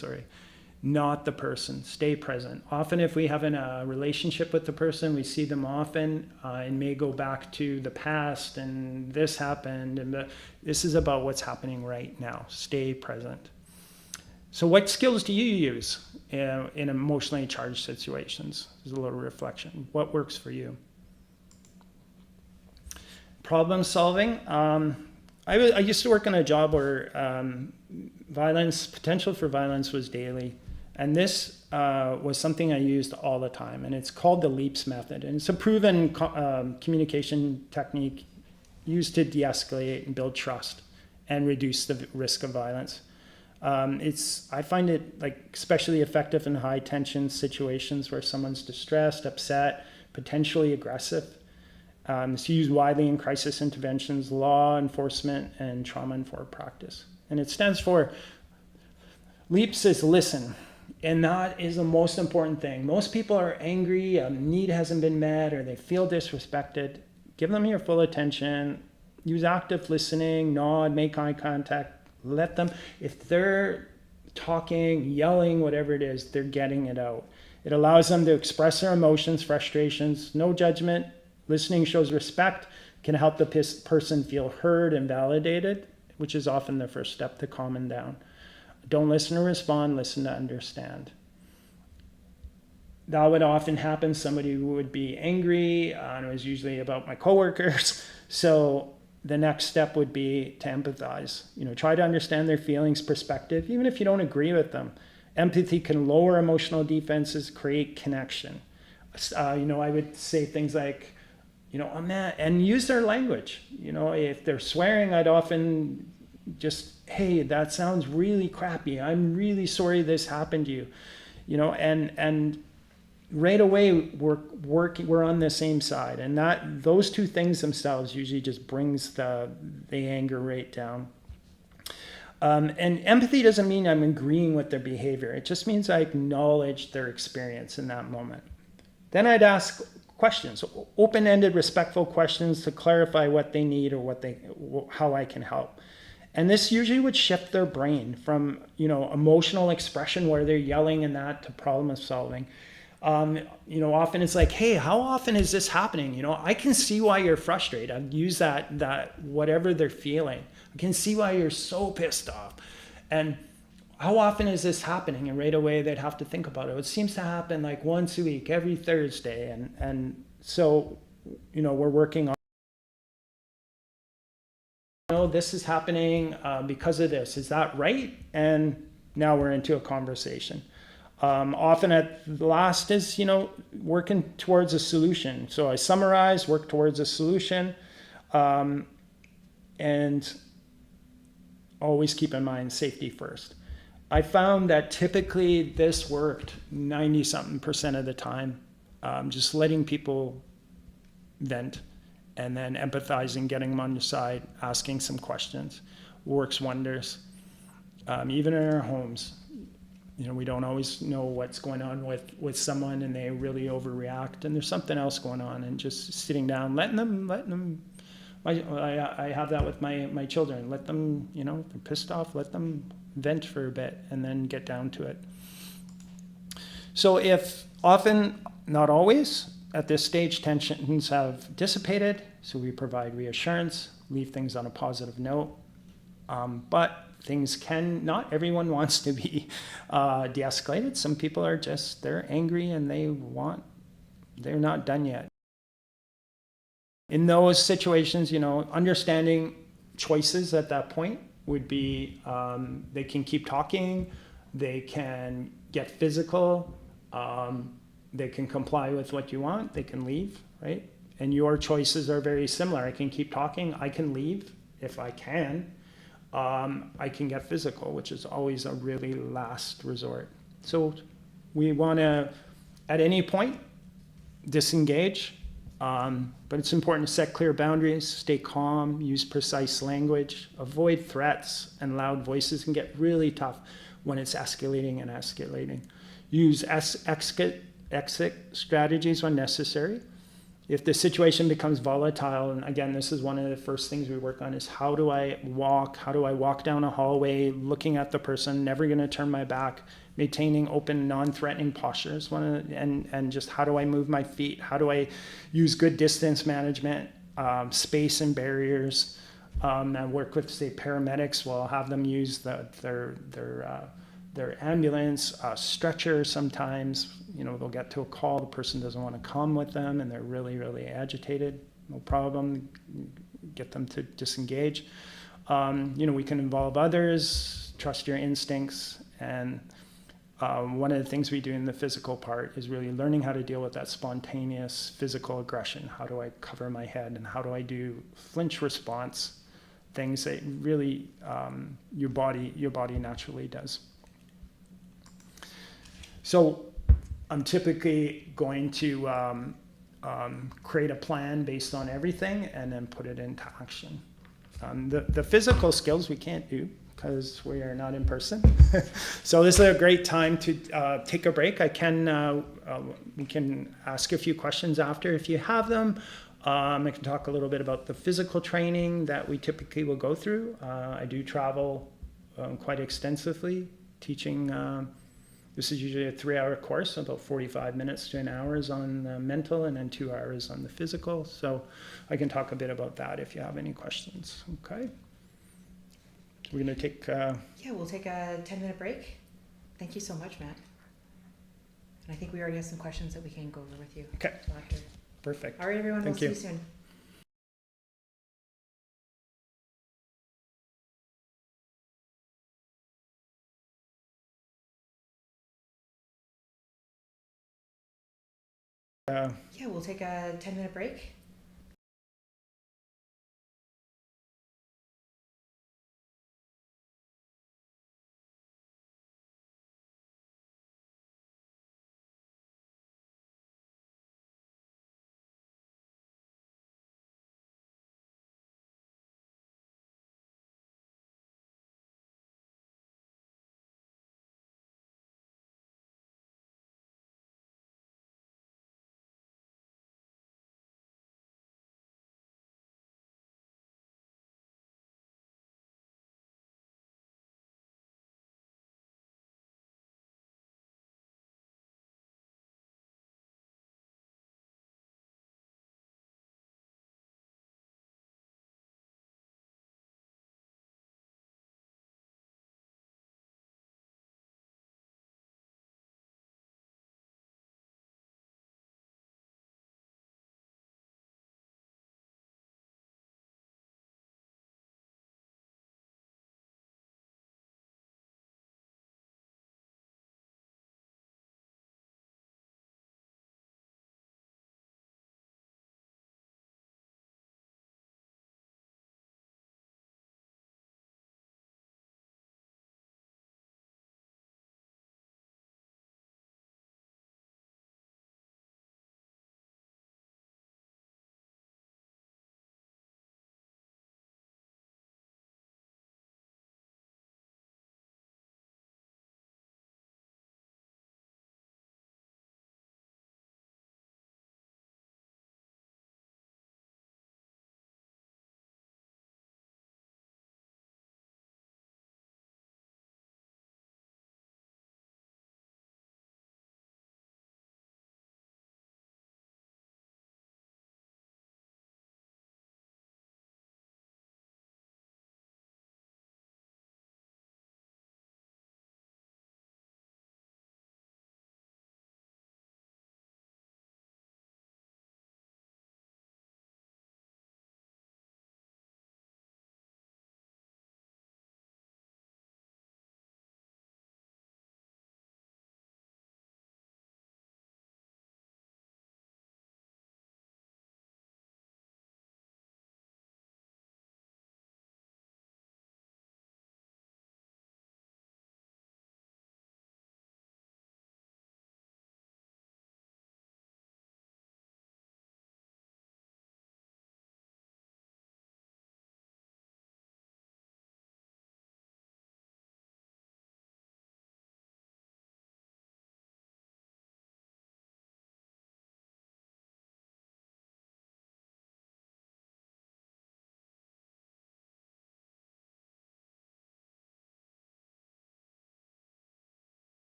not the person. Stay present. Often if we have a relationship with the person, we see them often and may go back to the past and this happened, and this is about what's happening right now. Stay present. So what skills do you use in emotionally charged situations? There's a little reflection. What works for you? Problem solving. I used to work in a job where potential for violence was daily. And this was something I used all the time. And it's called the LEAPS method. And it's a proven communication technique used to de-escalate and build trust and reduce the risk of violence. I find it especially effective in high tension situations where someone's distressed, upset, potentially aggressive. It's used widely in crisis interventions, law enforcement, and trauma-informed practice. And it stands for, LEAPS is listen. And that is the most important thing. Most people are angry, a need hasn't been met, or they feel disrespected. Give them your full attention. Use active listening, nod, make eye contact. Let them, if they're talking, yelling, whatever it is, they're getting it out. It allows them to express their emotions, frustrations, no judgment. Listening shows respect, can help the person feel heard and validated, which is often the first step to calming down. Don't listen to respond, listen to understand. That would often happen. Somebody would be angry, and it was usually about my coworkers. So the next step would be to empathize. Try to understand their feelings, perspective, even if you don't agree with them. Empathy can lower emotional defenses, create connection. I would say things like, I'm mad, and use their language. If they're swearing, I'd often just, hey, that sounds really crappy. I'm really sorry this happened to you. And right away we're on the same side, and those two things themselves usually just brings the anger rate down. And empathy doesn't mean I'm agreeing with their behavior. It just means I acknowledge their experience in that moment. Then I'd ask questions, open-ended, respectful questions to clarify what they need or how I can help. And this usually would shift their brain from, emotional expression where they're yelling and that to problem solving. Often it's like, hey, how often is this happening? I can see why you're frustrated. I'd use that whatever they're feeling. I can see why you're so pissed off. And how often is this happening? And right away they'd have to think about it. It seems to happen once a week, every Thursday. And so, we're working on, this is happening because of this. Is that right? And now we're into a conversation. Often at the last is, working towards a solution. So I summarize, work towards a solution, and always keep in mind safety first. I found that typically this worked 90-something% of the time. Just letting people vent and then empathizing, getting them on your side, asking some questions works wonders. Even in our homes, we don't always know what's going on with someone, and they really overreact, and there's something else going on, and just sitting down, letting them. I have that with my children. Let them, they're pissed off, let them vent for a bit, and then get down to it. So if often, not always, at this stage, tensions have dissipated, so we provide reassurance, leave things on a positive note, but things not everyone wants to be de-escalated. Some people are they're angry and they're not done yet. In those situations, understanding choices at that point would be they can keep talking, they can get physical, they can comply with what you want, they can leave, right? And your choices are very similar. I can keep talking, I can leave if I can. I can get physical, which is always a really last resort. So we want to, at any point, disengage, but it's important to set clear boundaries, stay calm, use precise language, avoid threats and loud voices can get really tough when it's escalating and escalating. Use exit strategies when necessary. If the situation becomes volatile, and again, this is one of the first things we work on, is how do I walk down a hallway looking at the person, never going to turn my back, maintaining open, non-threatening postures, and just how do I move my feet, how do I use good distance management, space and barriers, and work with, say, paramedics. We'll have them use their ambulance, stretcher sometimes. They'll get to a call, the person doesn't want to come with them, and they're really, really agitated. No problem, get them to disengage. We can involve others, trust your instincts, and one of the things we do in the physical part is really learning how to deal with that spontaneous physical aggression. How do I cover my head, and how do I do flinch response, things that really your body naturally does. So I'm typically going to create a plan based on everything and then put it into action. The physical skills we can't do because we are not in person. So this is a great time to take a break. We can ask a few questions after if you have them. I can talk a little bit about the physical training that we typically will go through. I do travel quite extensively teaching. This is usually a 3-hour course, about 45 minutes to an hour is on the mental and then 2 hours on the physical. So I can talk a bit about that if you have any questions. Okay. We're going to take... we'll take a 10-minute break. Thank you so much, Matt. And I think we already have some questions that we can go over with you. Okay. After. Perfect. All right, everyone. Thank We'll you. see you soon. We'll take a 10-minute break.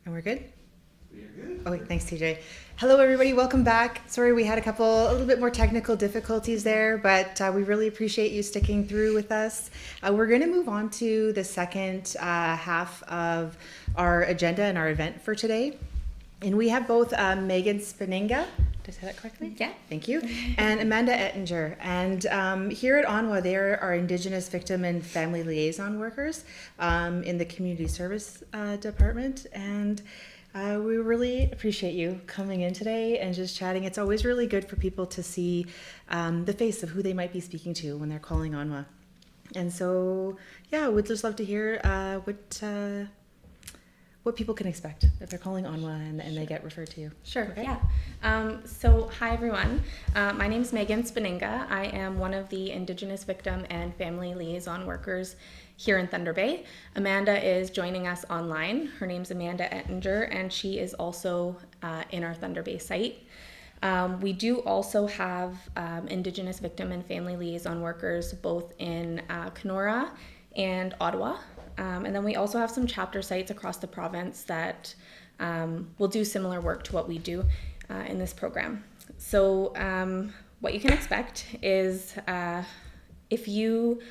And we're good? We are good. Oh, wait, thanks, TJ. Hello, everybody. Welcome back. Sorry, we had a little bit more technical difficulties there, but we really appreciate you sticking through with us. We're going to move on to the second half of our agenda and our event for today. And we have both Megan Spaninga. Did I say that correctly? Yeah. Thank you. And Amanda Ettinger. And here at ONWA, they are our Indigenous Victim and Family Liaison workers in the Community Service Department. And we really appreciate you coming in today and just chatting. It's always really good for people to see the face of who they might be speaking to when they're calling ONWA. And so, yeah, we'd just love to hear what people can expect if they're calling ONWA and they get referred to you. Sure, Okay. yeah. So, hi everyone. My name is Megan Spaninga. I am one of the Indigenous Victim and Family Liaison workers here in Thunder Bay. Amanda is joining us online. Her name's Amanda Ettinger, and she is also in our Thunder Bay site. We do also have Indigenous Victim and Family Liaison workers both in Kenora and Ottawa. And then we also have some chapter sites across the province that will do similar work to what we do in this program. So what you can expect is if you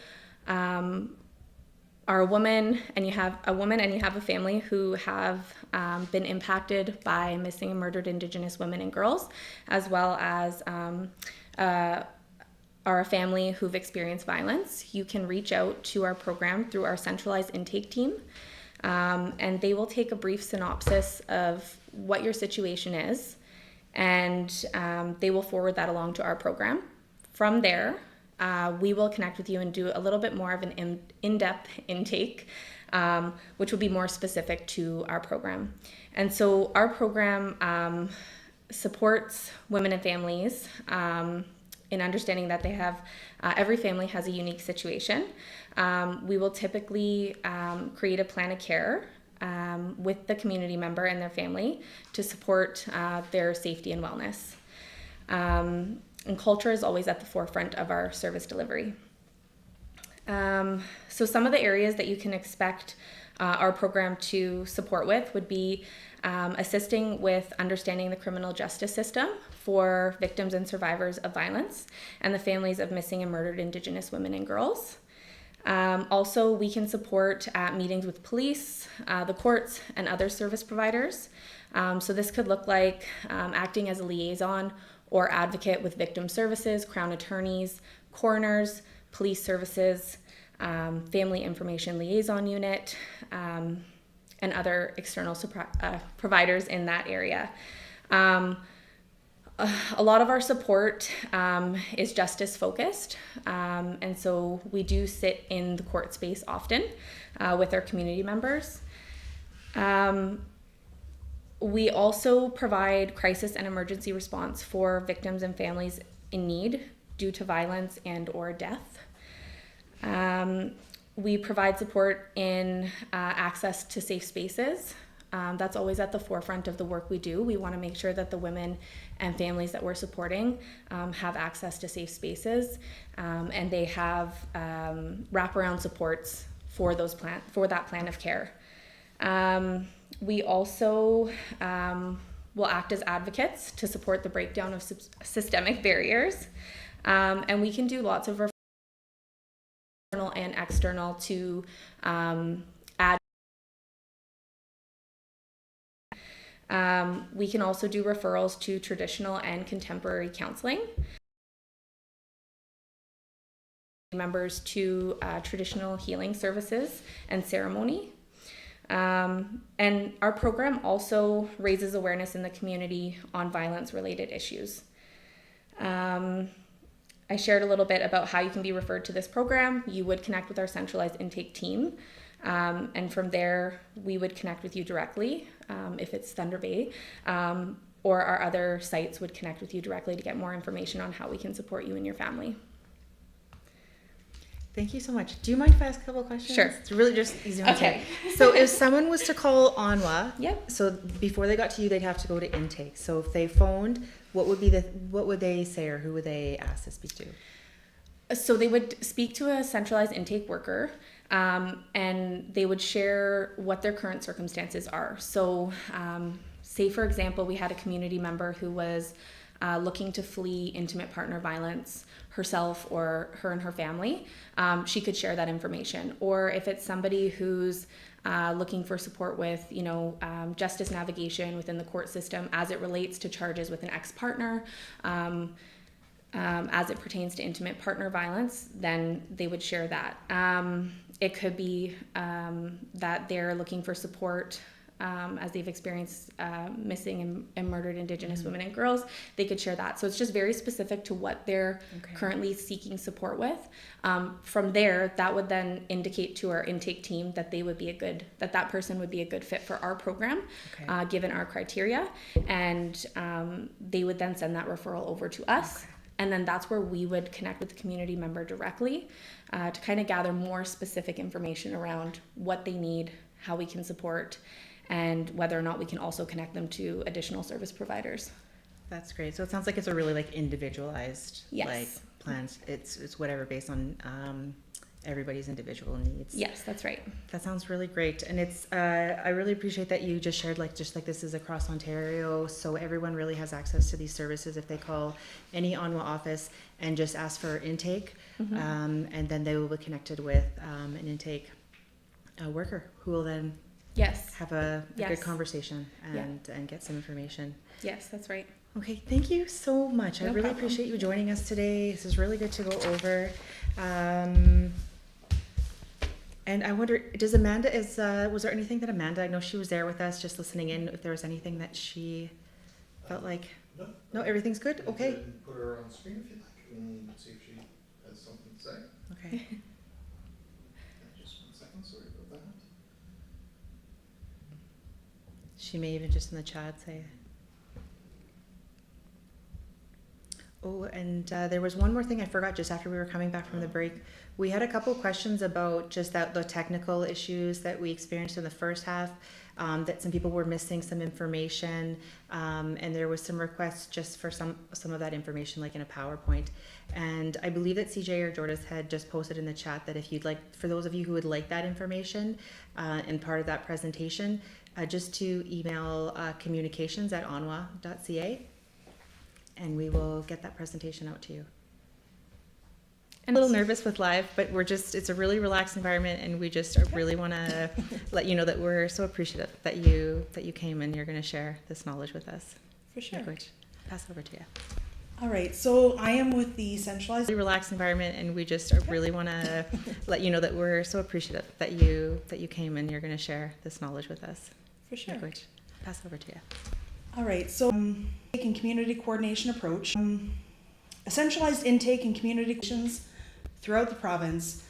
are a woman and you have a family who have been impacted by missing and murdered Indigenous women and girls, as well as are a family who've experienced violence, you can reach out to our program through our centralized intake team, and they will take a brief synopsis of what your situation is, and they will forward that along to our program. From there, we will connect with you and do a little bit more of an in-depth intake, which will be more specific to our program. And so our program supports women and families in understanding that they have, every family has a unique situation. We will typically create a plan of care with the community member and their family to support their safety and wellness. And culture is always at the forefront of our service delivery. So some of the areas that you can expect our program to support with would be assisting with understanding the criminal justice system for victims and survivors of violence and the families of missing and murdered Indigenous women and girls. Also, we can support at meetings with police, the courts, and other service providers. So this could look like acting as a liaison or advocate with victim services, crown attorneys, coroners, police services, family information liaison unit, and other external providers in that area. A lot of our support is justice focused, and so we do sit in the court space often with our community members. We also provide crisis and emergency response for victims and families in need due to violence and or death. We provide support in access to safe spaces. That's always at the forefront of the work we do. We want to make sure that the women and families that we're supporting have access to safe spaces, and they have wraparound supports for that plan of care. We also will act as advocates to support the breakdown of systemic barriers, and we can do lots of internal and external to add. We can also do referrals to traditional and contemporary counseling. Members to traditional healing services and ceremony. And our program also raises awareness in the community on violence-related issues. I shared a little bit about how you can be referred to this program. You would connect with our centralized intake team, and from there, we would connect with you directly if it's Thunder Bay, or our other sites would connect with you directly to get more information on how we can support you and your family. Thank you so much. Do you mind if I ask a couple of questions? Sure. It's really just easy ones Okay. here. So if someone was to call ONWA, Yep. so before they got to you, they'd have to go to intake. So if they phoned, what would they say, or who would they ask to speak to? So they would speak to a centralized intake worker. and they would share what their current circumstances are. So, say for example, we had a community member who was looking to flee intimate partner violence herself or her and her family. She could share that information. Or if it's somebody who's looking for support with, justice navigation within the court system as it relates to charges with an ex-partner, as it pertains to intimate partner violence, then they would share that. It could be that they're looking for support as they've experienced missing and murdered Indigenous women and girls. They could share that. So it's just very specific to what they're currently seeking support with. From there, that would then indicate to our intake team that they would be that person would be a good fit for our program, given our criteria. And they would then send that referral over to us. And then that's where we would connect with the community member directly to kind of gather more specific information around what they need, how we can support, and whether or not we can also connect them to additional service providers. That's great. So it sounds like it's a really like individualized plans. It's whatever based on everybody's individual needs. Yes, that's right. That sounds really great. And it's I really appreciate that you just shared just like this is across Ontario, so everyone really has access to these services if they call any ONWA office and just ask for intake, and then they will be connected with an intake worker who will then have a good conversation and get some information. Yes, that's right. Okay, thank you so much. No I really problem. appreciate you joining us today. This is really good to go over. And I wonder, was there anything that Amanda, I know she was there with us just listening in, if there was anything that she felt like? No, everything's good? Okay. Put her on screen if you'd like, and see if she has something to say. Okay. Just 1 second, sorry about that. She may even just in the chat say. Oh, and there was one more thing I forgot just after we were coming back from the break. We had a couple questions about just the technical issues that we experienced in the first half, that some people were missing some information, and there was some requests just for some of that information, like in a PowerPoint. And I believe that CJ or Jordis had just posted in the chat that if you'd like, for those of you who would like that information and part of that presentation, just to email communications@onwa.ca. and we will get that presentation out to you. I'm a little nervous with live, but it's a really relaxed environment, and we just really want to let you know that we're so appreciative that you came and you're going to share this knowledge with us. For sure. I'm going to pass it over to you. All right, so I am with the centralized. Really relaxed environment, and we just really want to let you know that we're so appreciative that you came and you're going to share this knowledge with us. For sure. I'm going to pass it over to you. All right, so taking community coordination approach, a centralized intake and community actions throughout the province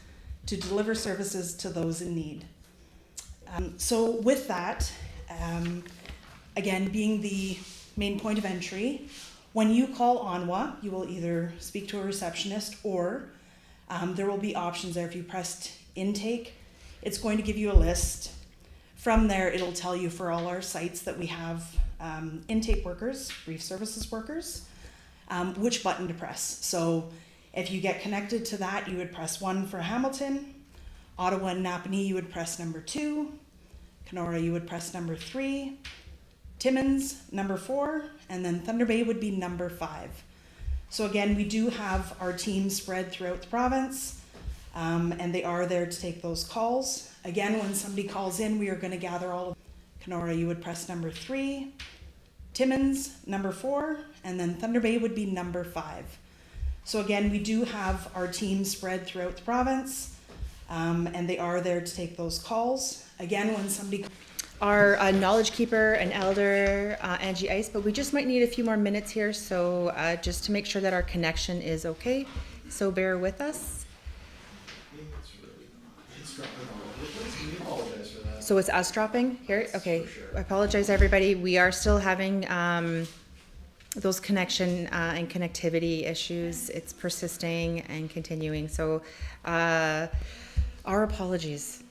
to deliver services to those in need. So with that, again, being the main point of entry, when you call ONWA, you will either speak to a receptionist or there will be options there. If you pressed intake, it's going to give you a list. From there, it'll tell you for all our sites that we have intake workers, brief services workers, which button to press. So if you get connected to that, you would press 1 for Hamilton. Ottawa and Napanee, you would press number 2. Kenora, you would press number 3. Timmins, number 4. And then Thunder Bay would be number 5. So again, we do have our teams spread throughout the province, and they are there to take those calls. Again, when somebody calls in, we are going to gather all of Kenora, you would press number 3. Timmins, number 4. And then Thunder Bay would be number 5. So again, we do have our teams spread throughout the province, and they are there to take those calls. Again, when somebody... Our knowledge keeper and elder, Angie Ice, but we just might need a few more minutes here, so just to make sure that our connection is okay, so bear with us. It's dropping all over the place. We apologize for that. So it's us dropping here? Yes, Okay, for sure. I apologize everybody. We are still having those connection and connectivity issues. It's persisting and continuing, so our apologies.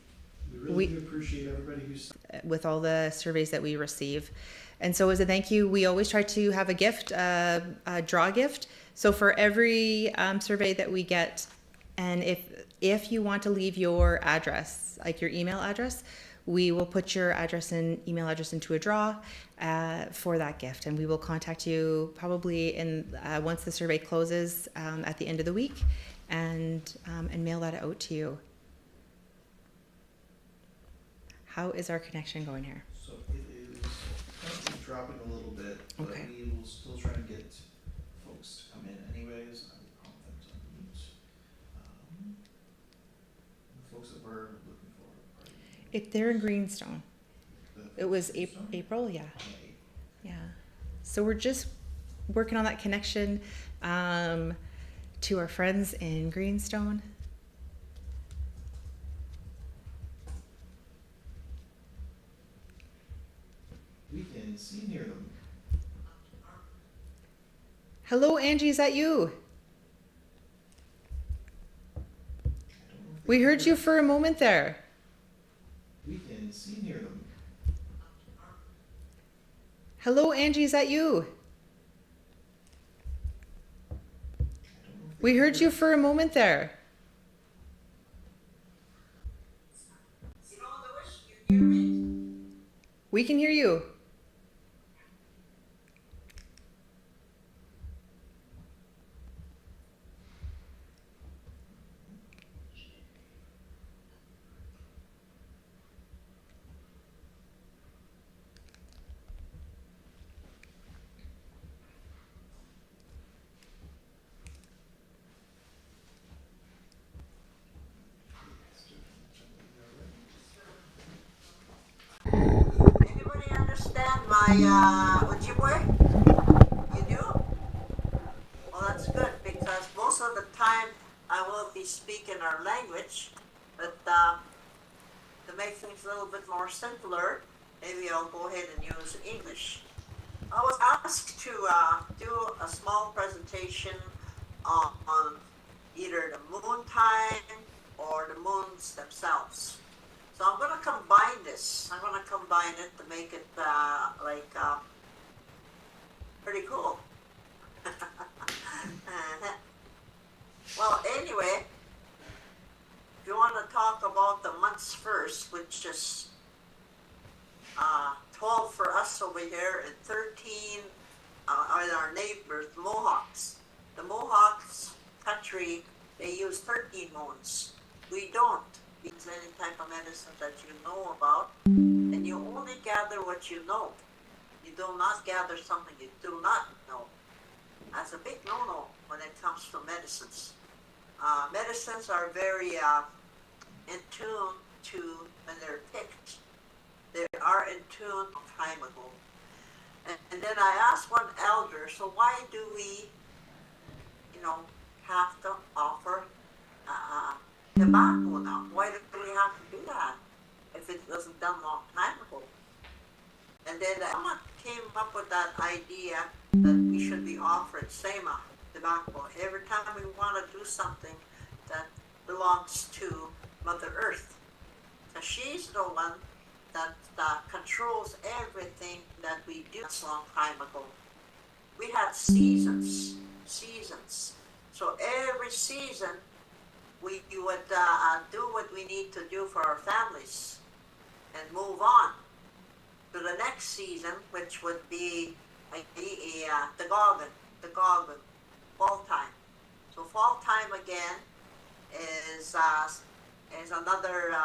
We do appreciate everybody who's... With all the surveys that we receive. And so as a thank you, we always try to have a gift, a draw gift. So for every survey that we get And if you want to leave your address, like your email address, we will put your address and email address into a draw for that gift, and we will contact you probably once the survey closes at the end of the week, and mail that out to you. How is our connection going here? So it is currently dropping a little bit, but Okay. we will still try and get folks to come in anyways. I will prompt them to unmute. The folks that we're looking for are They're in Greenstone. the It was folks in April, yeah. May. Yeah. So we're just working on that connection to our friends in Greenstone. We can see and hear them. Hello, Angie, is that you? I don't know if they We can heard hear you us. for a moment there. We can see and hear them. Hello, Angie, is that you? I don't know if they We can heard hear you us. for a moment there. We can hear you. Anybody understand my Ojibwe? You do? Well, that's good because most of the time I will be speaking our language, but to make things a little bit more simpler, maybe I'll go ahead and use English. I was asked to do a small presentation on either the moon time or the moons themselves. So I'm going to combine this. I'm going to combine it to make it pretty cool. Well, anyway, if you want to talk about the months first, which is 12 for us over here and 13 are our neighbors, the Mohawks. The Mohawks country, they use 13 moons. We don't use any type of medicine that you know about, and you only gather what you know. You do not gather something you do not know. That's a big no-no when it comes to medicines. Medicines are very in tune to when they're picked. They are in tune a time ago. And then I asked one elder, so why do we, have to offer tobacco now? Why do we have to do that if it wasn't done a long time ago? And then someone came up with that idea that we should be offered SEMA tobacco every time we want to do something that belongs to Mother Earth. So she's the one that controls everything that we do a long time ago. We had seasons. So every season we would do what we need to do for our families and move on to the next season, which would be the Tagoggan, fall time. So fall time again is another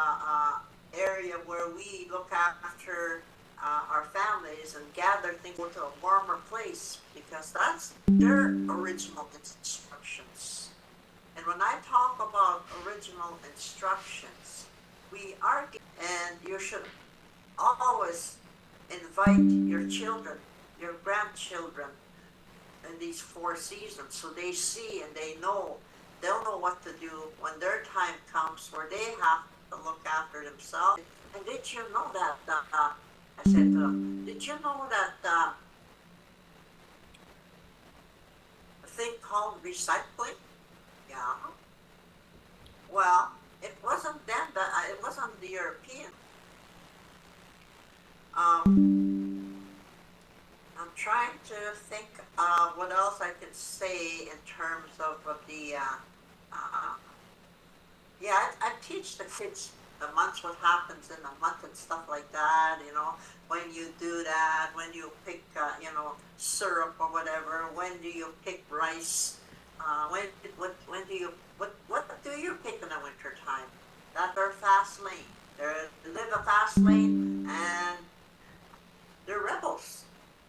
area where we look after our families and gather things to a warmer place because that's their original instructions. And when I talk about original instructions, and you should always invite your children, your grandchildren in these 4 seasons so they see and they'll know what to do when their time comes where they have to look after themselves. And did you know that, I said to them, did you know that a thing called recycling? Yeah. Well, it wasn't them, it wasn't the European. I'm trying to think what else I could say in terms of the yeah, I teach the kids the months, what happens in the month and stuff like that, you know, when you do that, when you pick, syrup or whatever, when do you pick rice, when do you, what do you pick in the winter time? That's their fast lane. They live a fast lane and they're rebels.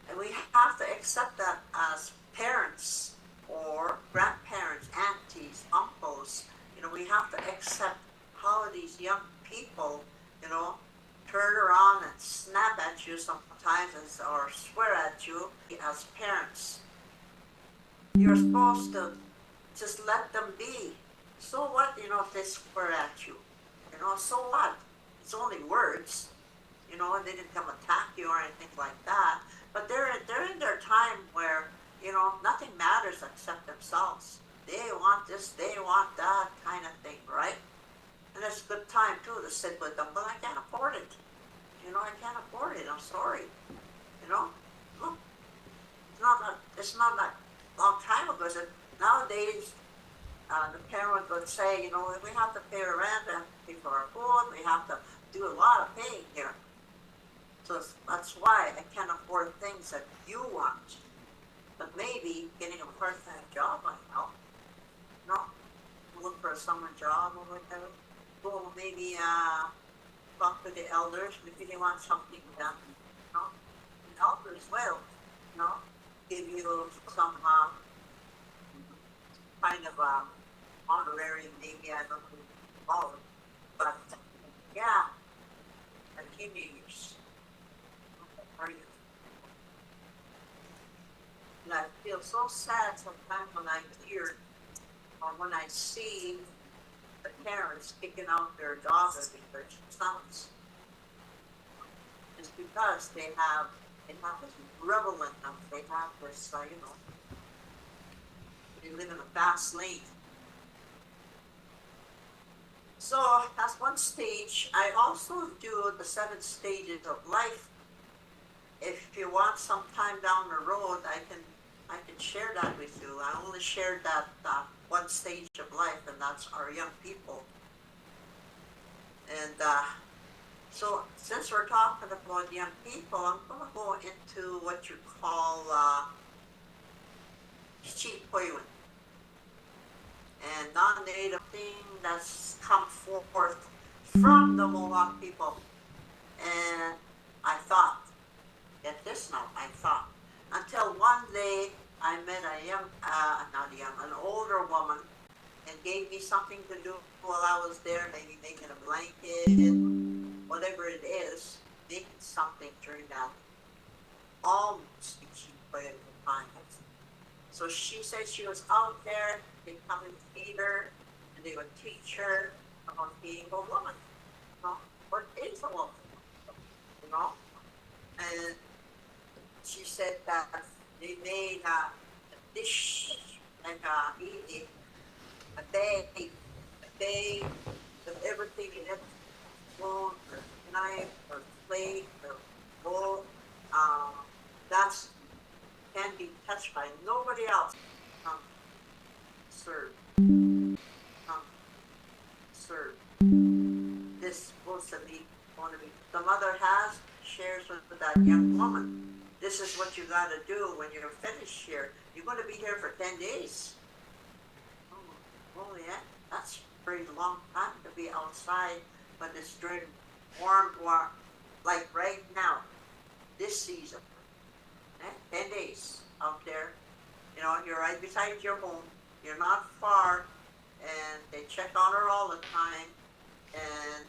And we have to accept that as parents or grandparents, aunties, uncles. We have to accept how these young people, you know, turn around and snap at you sometimes or swear at you as parents. You're supposed to just let them be. So what, if they swear at you? So what? It's only words. They didn't come attack you or anything like that. But they're in their time where, nothing matters except themselves. They want this, they want that kind of thing, right? And it's a good time too to sit with them, but I can't afford it. I can't afford it. I'm sorry. Look, it's not that long time ago. So nowadays, the parent would say, we have to pay our rent, we have to pay for our food, we have to do a lot of paying here. So that's why I can't afford things that you want. But maybe getting a part-time job might help. Look for a summer job or whatever. Well, maybe talk to the elders if they want something done. The elders will, give you some kind of honorarium, maybe, I don't know what to call it. But yeah, our teenagers. Are you? And I feel so sad sometimes when I hear or when I see the parents kicking out their daughters and their sons. It's because they have this rebel in them. They have this, they live in a fast lane. So that's one stage. I also do the 7 stages of life. If you want some time down the road, I can share that with you. I only shared that one stage of life, and that's our young people. And so since we're talking about young people, I'm going to go into what you call Chipoyun, and non-native thing that's come forth from the Mohawk people. And I thought, get this now, until one day I met an older woman, and gave me something to do while I was there, maybe making a blanket, whatever it is, making something during that almost cheap time. So she said she was out there, they'd come and feed her, and they would teach her about being a woman. What is a woman? And she said that they made a dish, like a bag with everything in it, spoon, or knife, or plate, or bowl. That's can be touched by nobody else. Serve. Serve. This supposed to be the mother shares with that young woman. This is what you got to do when you're finished here. You're going to be here for 10 days. Oh yeah, that's a very long time to be outside, but it's during warm, like right now, this season. 10 days out there. You're right beside your home. You're not far, and they check on her all the time, and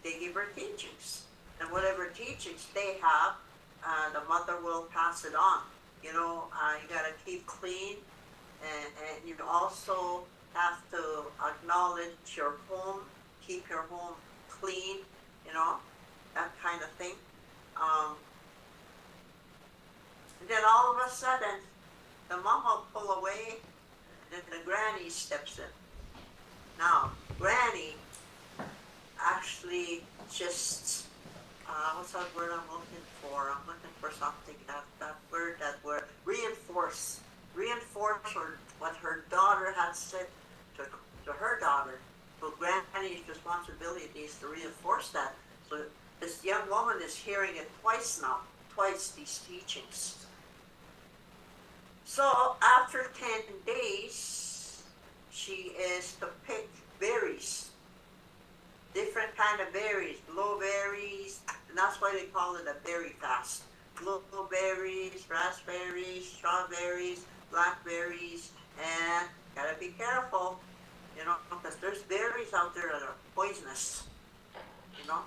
they give her teachings. And whatever teachings they have, the mother will pass it on. You gotta keep clean, and you also have to acknowledge your home, keep your home clean, that kind of thing. And then all of a sudden, the mom will pull away, and the granny steps in. Now, granny actually just, what's that word I'm looking for? I'm looking for something, that word, reinforce what her daughter had said to her daughter. Granny's responsibility is to reinforce that. So this young woman is hearing it twice now, twice these teachings. So after 10 days, she is to pick berries, different kind of berries, blueberries, and that's why they call it a berry fast. Blueberries, raspberries, strawberries, blackberries, and gotta be careful, you know, because there's berries out there that are poisonous, you know.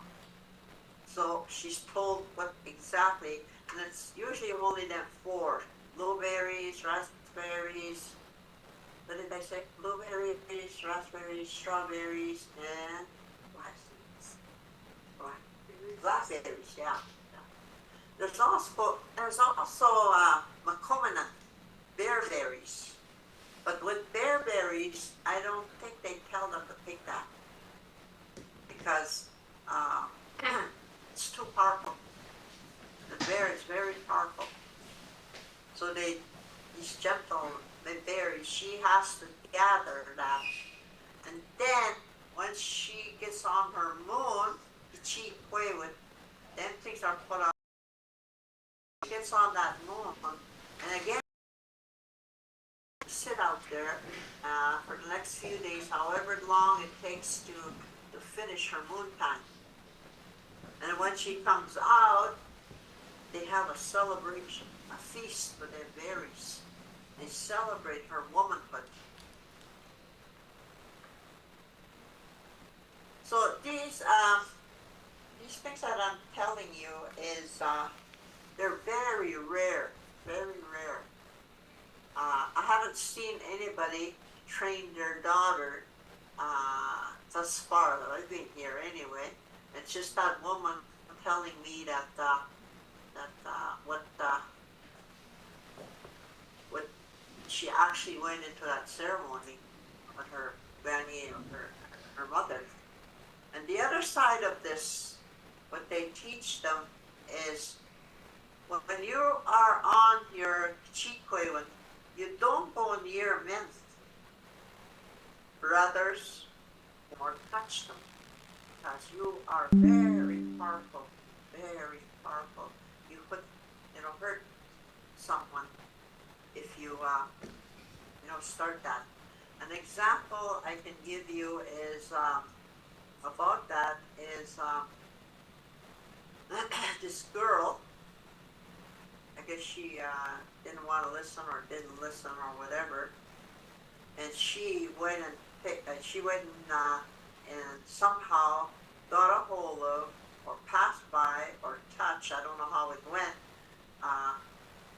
So she's told what exactly, and it's usually only them 4: blueberries, raspberries. What did I say? Blueberries, raspberries, strawberries, and blackberries. Yeah. There's also macominant, bearberries. But with bearberries, I don't think they tell them to pick that because it's too powerful. The bear is very powerful. So these gentle berries, she has to gather that, and then once she gets on her moon, the cheap way with them things are put on. She gets on that moon, and again sit out there for the next few days, however long it takes to finish her moon time. And when she comes out, they have a celebration, a feast for their berries. They celebrate her womanhood. So these things that I'm telling you is they're very rare, very rare. I haven't seen anybody train their daughter thus far that I've been here anyway. It's just that woman telling me that what she actually went into that ceremony with her granny and her mother. And the other side of this, what they teach them is when you are on your chikwewin, you don't go near men, brothers, or touch them, because you are very powerful, very powerful. You could, hurt someone if you, start that. An example I can give you is about that is this girl. I guess she didn't want to listen or didn't listen or whatever, and she went and somehow got a hold of or passed by or touched, I don't know how it went,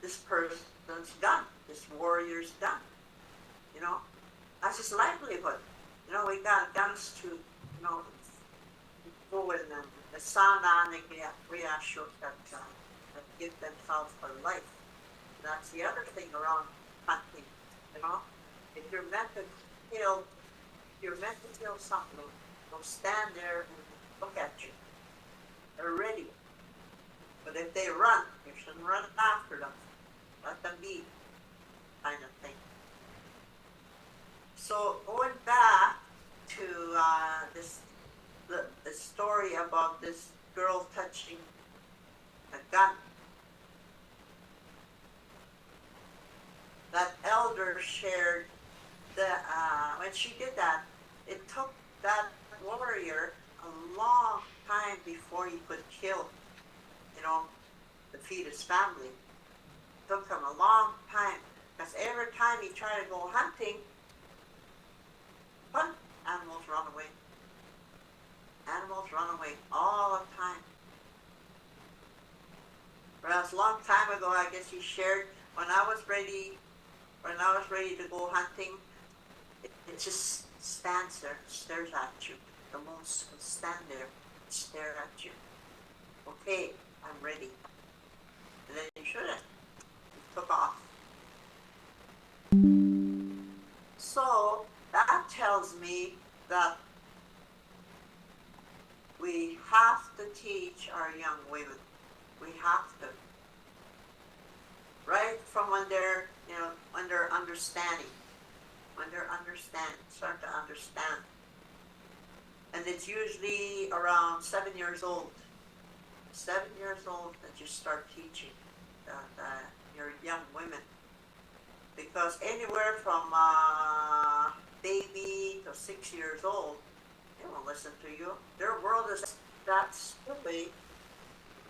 this person's gun, this warrior's gun. That's his livelihood. We got guns to, go in the sauna and that give themselves for life. That's the other thing around hunting, If you're meant to kill something, they'll stand there and look at you. They're ready. But if they run, you shouldn't run after them. Let them be, kind of thing. So going back to the story about this girl touching a gun. That elder shared that when she did that, it took that warrior a long time before he could kill, defeat his family. It took him a long time, because every time he tried to go hunting, animals run away. Animals run away all the time. Whereas a long time ago, I guess he shared, when I was ready to go hunting, it just stands there, stares at you. The moose will stand there, stare at you. Okay, I'm ready. And then you shouldn't. You took off. So that tells me that we have to teach our young women. We have to. Right from when they're, when they're understanding. When they're understanding, start to understand. And it's usually around 7 years old. 7 years old that you start teaching your young women. Because anywhere from baby to 6 years old, they won't listen to you. Their world is that stupid.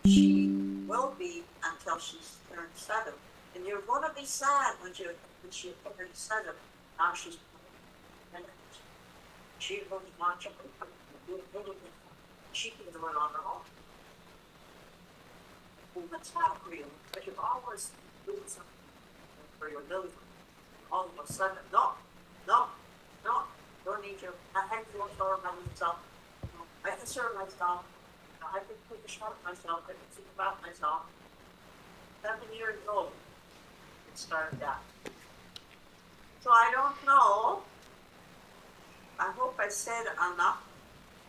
She will be until she's turned 7. And you're going to be sad when she turns 7. Now she's she goes much of she can do it on her own. Well, that's not real, but you've always doing something for your living. All of a sudden, no, don't need you. I can do it for myself. I can serve myself. I can take a shot at myself. I can think about myself. 7 years old, it started that. So I don't know. I hope I said enough.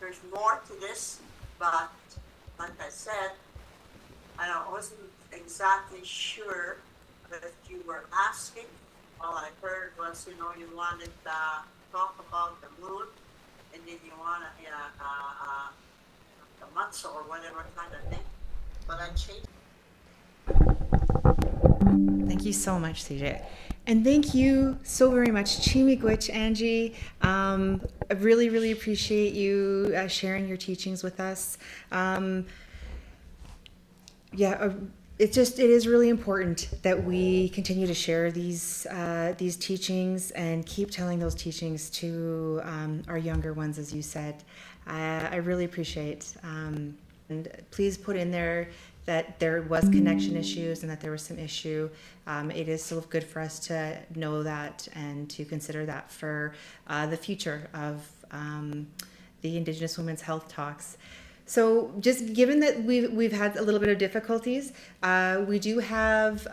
There's more to this, but like I said, I wasn't exactly sure if you were asking. All I heard was, you wanted to talk about the moon, and then you want the months or whatever kind of thing. But I changed. Thank you so much, CJ. And thank you so very much, Chimigwich, Angie. I really, really appreciate you sharing your teachings with us. It is really important that we continue to share these teachings and keep telling those teachings to our younger ones, as you said. I really appreciate. And please put in there that there was connection issues and that there was some issue. It is still good for us to know that and to consider that for the future of the Indigenous Women's Health Talks. So just given that we've had a little bit of difficulties, we do have,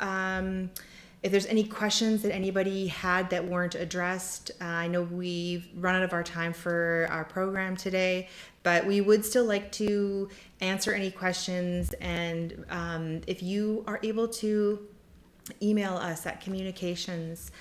if there's any questions that anybody had that weren't addressed, I know we've run out of our time for our program today, but we would still like to answer any questions. And if you are able to email us at communications